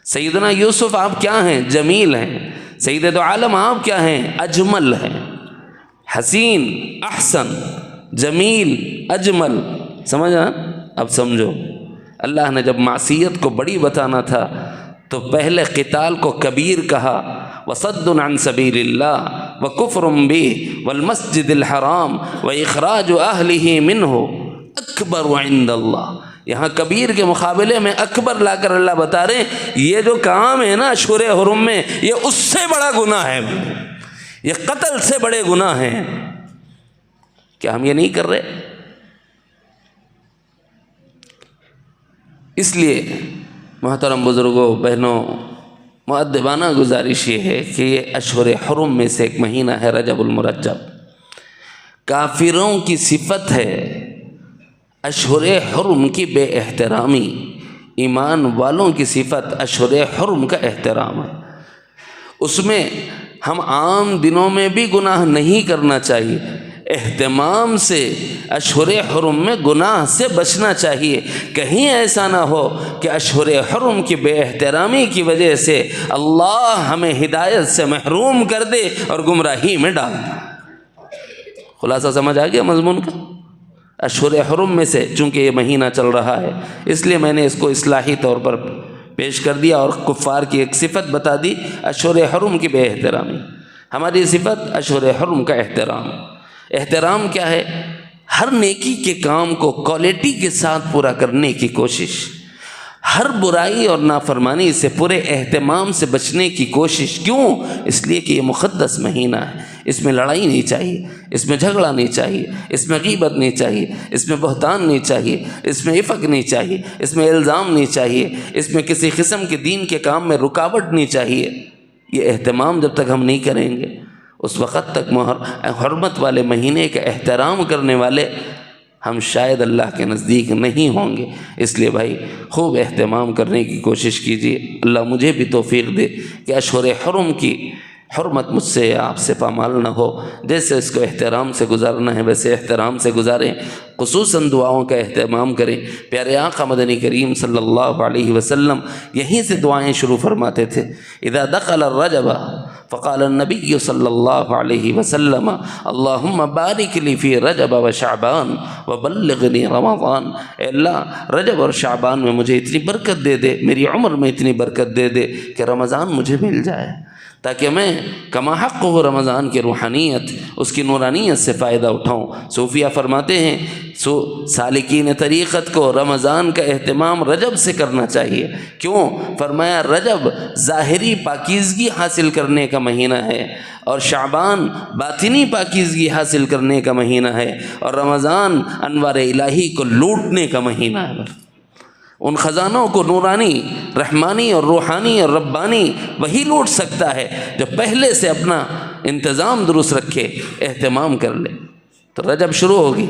سیدنا یوسف آپ کیا ہیں؟ جمیل ہیں۔ سید عالم آپ کیا ہیں؟ اجمل ہیں۔ حسین، احسن، جمیل، اجمل، سمجھا؟ اب سمجھو، اللہ نے جب معصیت کو بڑی بتانا تھا تو پہلے قتال کو کبیر کہا، وَصَدٌّ عَن سَبِيلِ اللَّهِ وَكُفْرٌ بِهِ وَالْمَسْجِدِ الْحَرَامِ وَإِخْرَاجُ أَهْلِهِ مِنْهُ أَكْبَرُ عِنْدَ اللَّهِ۔ یہاں کبیر کے مقابلے میں اکبر لا کر اللہ بتا رہے ہیں یہ جو کام ہے نا اشہر حرم میں، یہ اس سے بڑا گناہ ہے، یہ قتل سے بڑے گناہ ہیں۔ کیا ہم یہ نہیں کر رہے؟ اس لیے محترم بزرگوں، بہنوں، مؤدبانہ گزارش یہ ہے کہ یہ اشہر حرم میں سے ایک مہینہ ہے رجب المرجب۔ کافروں کی صفت ہے اشہر حرم کی بے احترامی، ایمان والوں کی صفت اشہر حرم کا احترام ہے۔ اس میں ہم عام دنوں میں بھی گناہ نہیں کرنا چاہیے، اہتمام سے اشہر حرم میں گناہ سے بچنا چاہیے۔ کہیں ایسا نہ ہو کہ اشہر حرم کی بے احترامی کی وجہ سے اللہ ہمیں ہدایت سے محروم کر دے اور گمراہی میں ڈال دے۔ خلاصہ سمجھ آ گیا مضمون کا؟ اشہر حرم میں سے چونکہ یہ مہینہ چل رہا ہے اس لیے میں نے اس کو اصلاحی طور پر پیش کر دیا اور کفار کی ایک صفت بتا دی، اشہر حرم کی بے احترامی۔ ہماری صفت اشہر حرم کا احترام۔ احترام کیا ہے؟ ہر نیکی کے کام کو کوالٹی کے ساتھ پورا کرنے کی کوشش، ہر برائی اور نافرمانی سے پورے اہتمام سے بچنے کی کوشش۔ کیوں؟ اس لیے کہ یہ مقدس مہینہ ہے، اس میں لڑائی نہیں چاہیے، اس میں جھگڑا نہیں چاہیے، اس میں غیبت نہیں چاہیے، اس میں بہتان نہیں چاہیے، اس میں افق نہیں چاہیے، اس میں الزام نہیں چاہیے، اس میں کسی قسم کے دین کے کام میں رکاوٹ نہیں چاہیے۔ یہ اہتمام جب تک ہم نہیں کریں گے اس وقت تک حرمت والے مہینے کا احترام کرنے والے ہم شاید اللہ کے نزدیک نہیں ہوں گے۔ اس لیے بھائی خوب اہتمام کرنے کی کوشش کیجیے۔ اللہ مجھے بھی توفیق دے کہ اشہر حرم کی حرمت مجھ سے آپ سے پامال نہ ہو، جیسے اس کو احترام سے گزارنا ہے ویسے احترام سے گزاریں، خصوصاً دعاؤں کا اہتمام کریں۔ پیارے آقا مدنی کریم صلی اللہ علیہ وسلم یہیں سے دعائیں شروع فرماتے تھے۔ اذا دخل الرجب فقال النبی صلی اللہ علیہ وسلم اللہم بارک لی فی رجب و شعبان وبلغنی رمضان۔ اے اللہ رجب اور شعبان میں مجھے اتنی برکت دے دے، میری عمر میں اتنی برکت دے دے کہ رمضان مجھے مل جائے، تاکہ میں کما حق ہو رمضان کی روحانیت، اس کی نورانیت سے فائدہ اٹھاؤں۔ صوفیہ فرماتے ہیں سالکین طریقت کو رمضان کا اہتمام رجب سے کرنا چاہیے۔ کیوں؟ فرمایا رجب ظاہری پاکیزگی حاصل کرنے کا مہینہ ہے اور شعبان باطنی پاکیزگی حاصل کرنے کا مہینہ ہے اور رمضان انوار الہی کو لوٹنے کا مہینہ ہے۔ ان خزانوں کو نورانی، رحمانی اور روحانی اور ربانی وہی لوٹ سکتا ہے جو پہلے سے اپنا انتظام درست رکھے، اہتمام کر لے۔ تو رجب شروع ہوگی،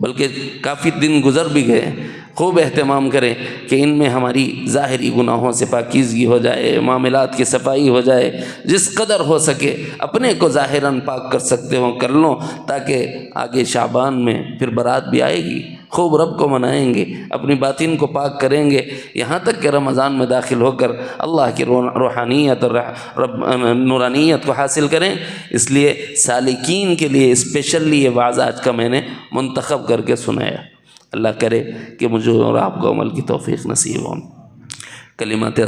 بلکہ کافی دن گزر بھی گئے، خوب اہتمام کریں کہ ان میں ہماری ظاہری گناہوں سے پاکیزگی ہو جائے، معاملات کی صفائی ہو جائے، جس قدر ہو سکے اپنے کو ظاہراً پاک کر سکتے ہوں کر لوں، تاکہ آگے شعبان میں پھر برات بھی آئے گی، خوب رب کو منائیں گے، اپنی باطن کو پاک کریں گے، یہاں تک کہ رمضان میں داخل ہو کر اللہ کی روحانیت اور نورانیت کو حاصل کریں۔ اس لیے سالکین کے لیے اسپیشلی یہ وعظ آج کا میں نے منتخب کر کے سنایا۔ اللہ کرے کہ مجھے اور آپ کو عمل کی توفیق نصیب ہوں۔ کلمات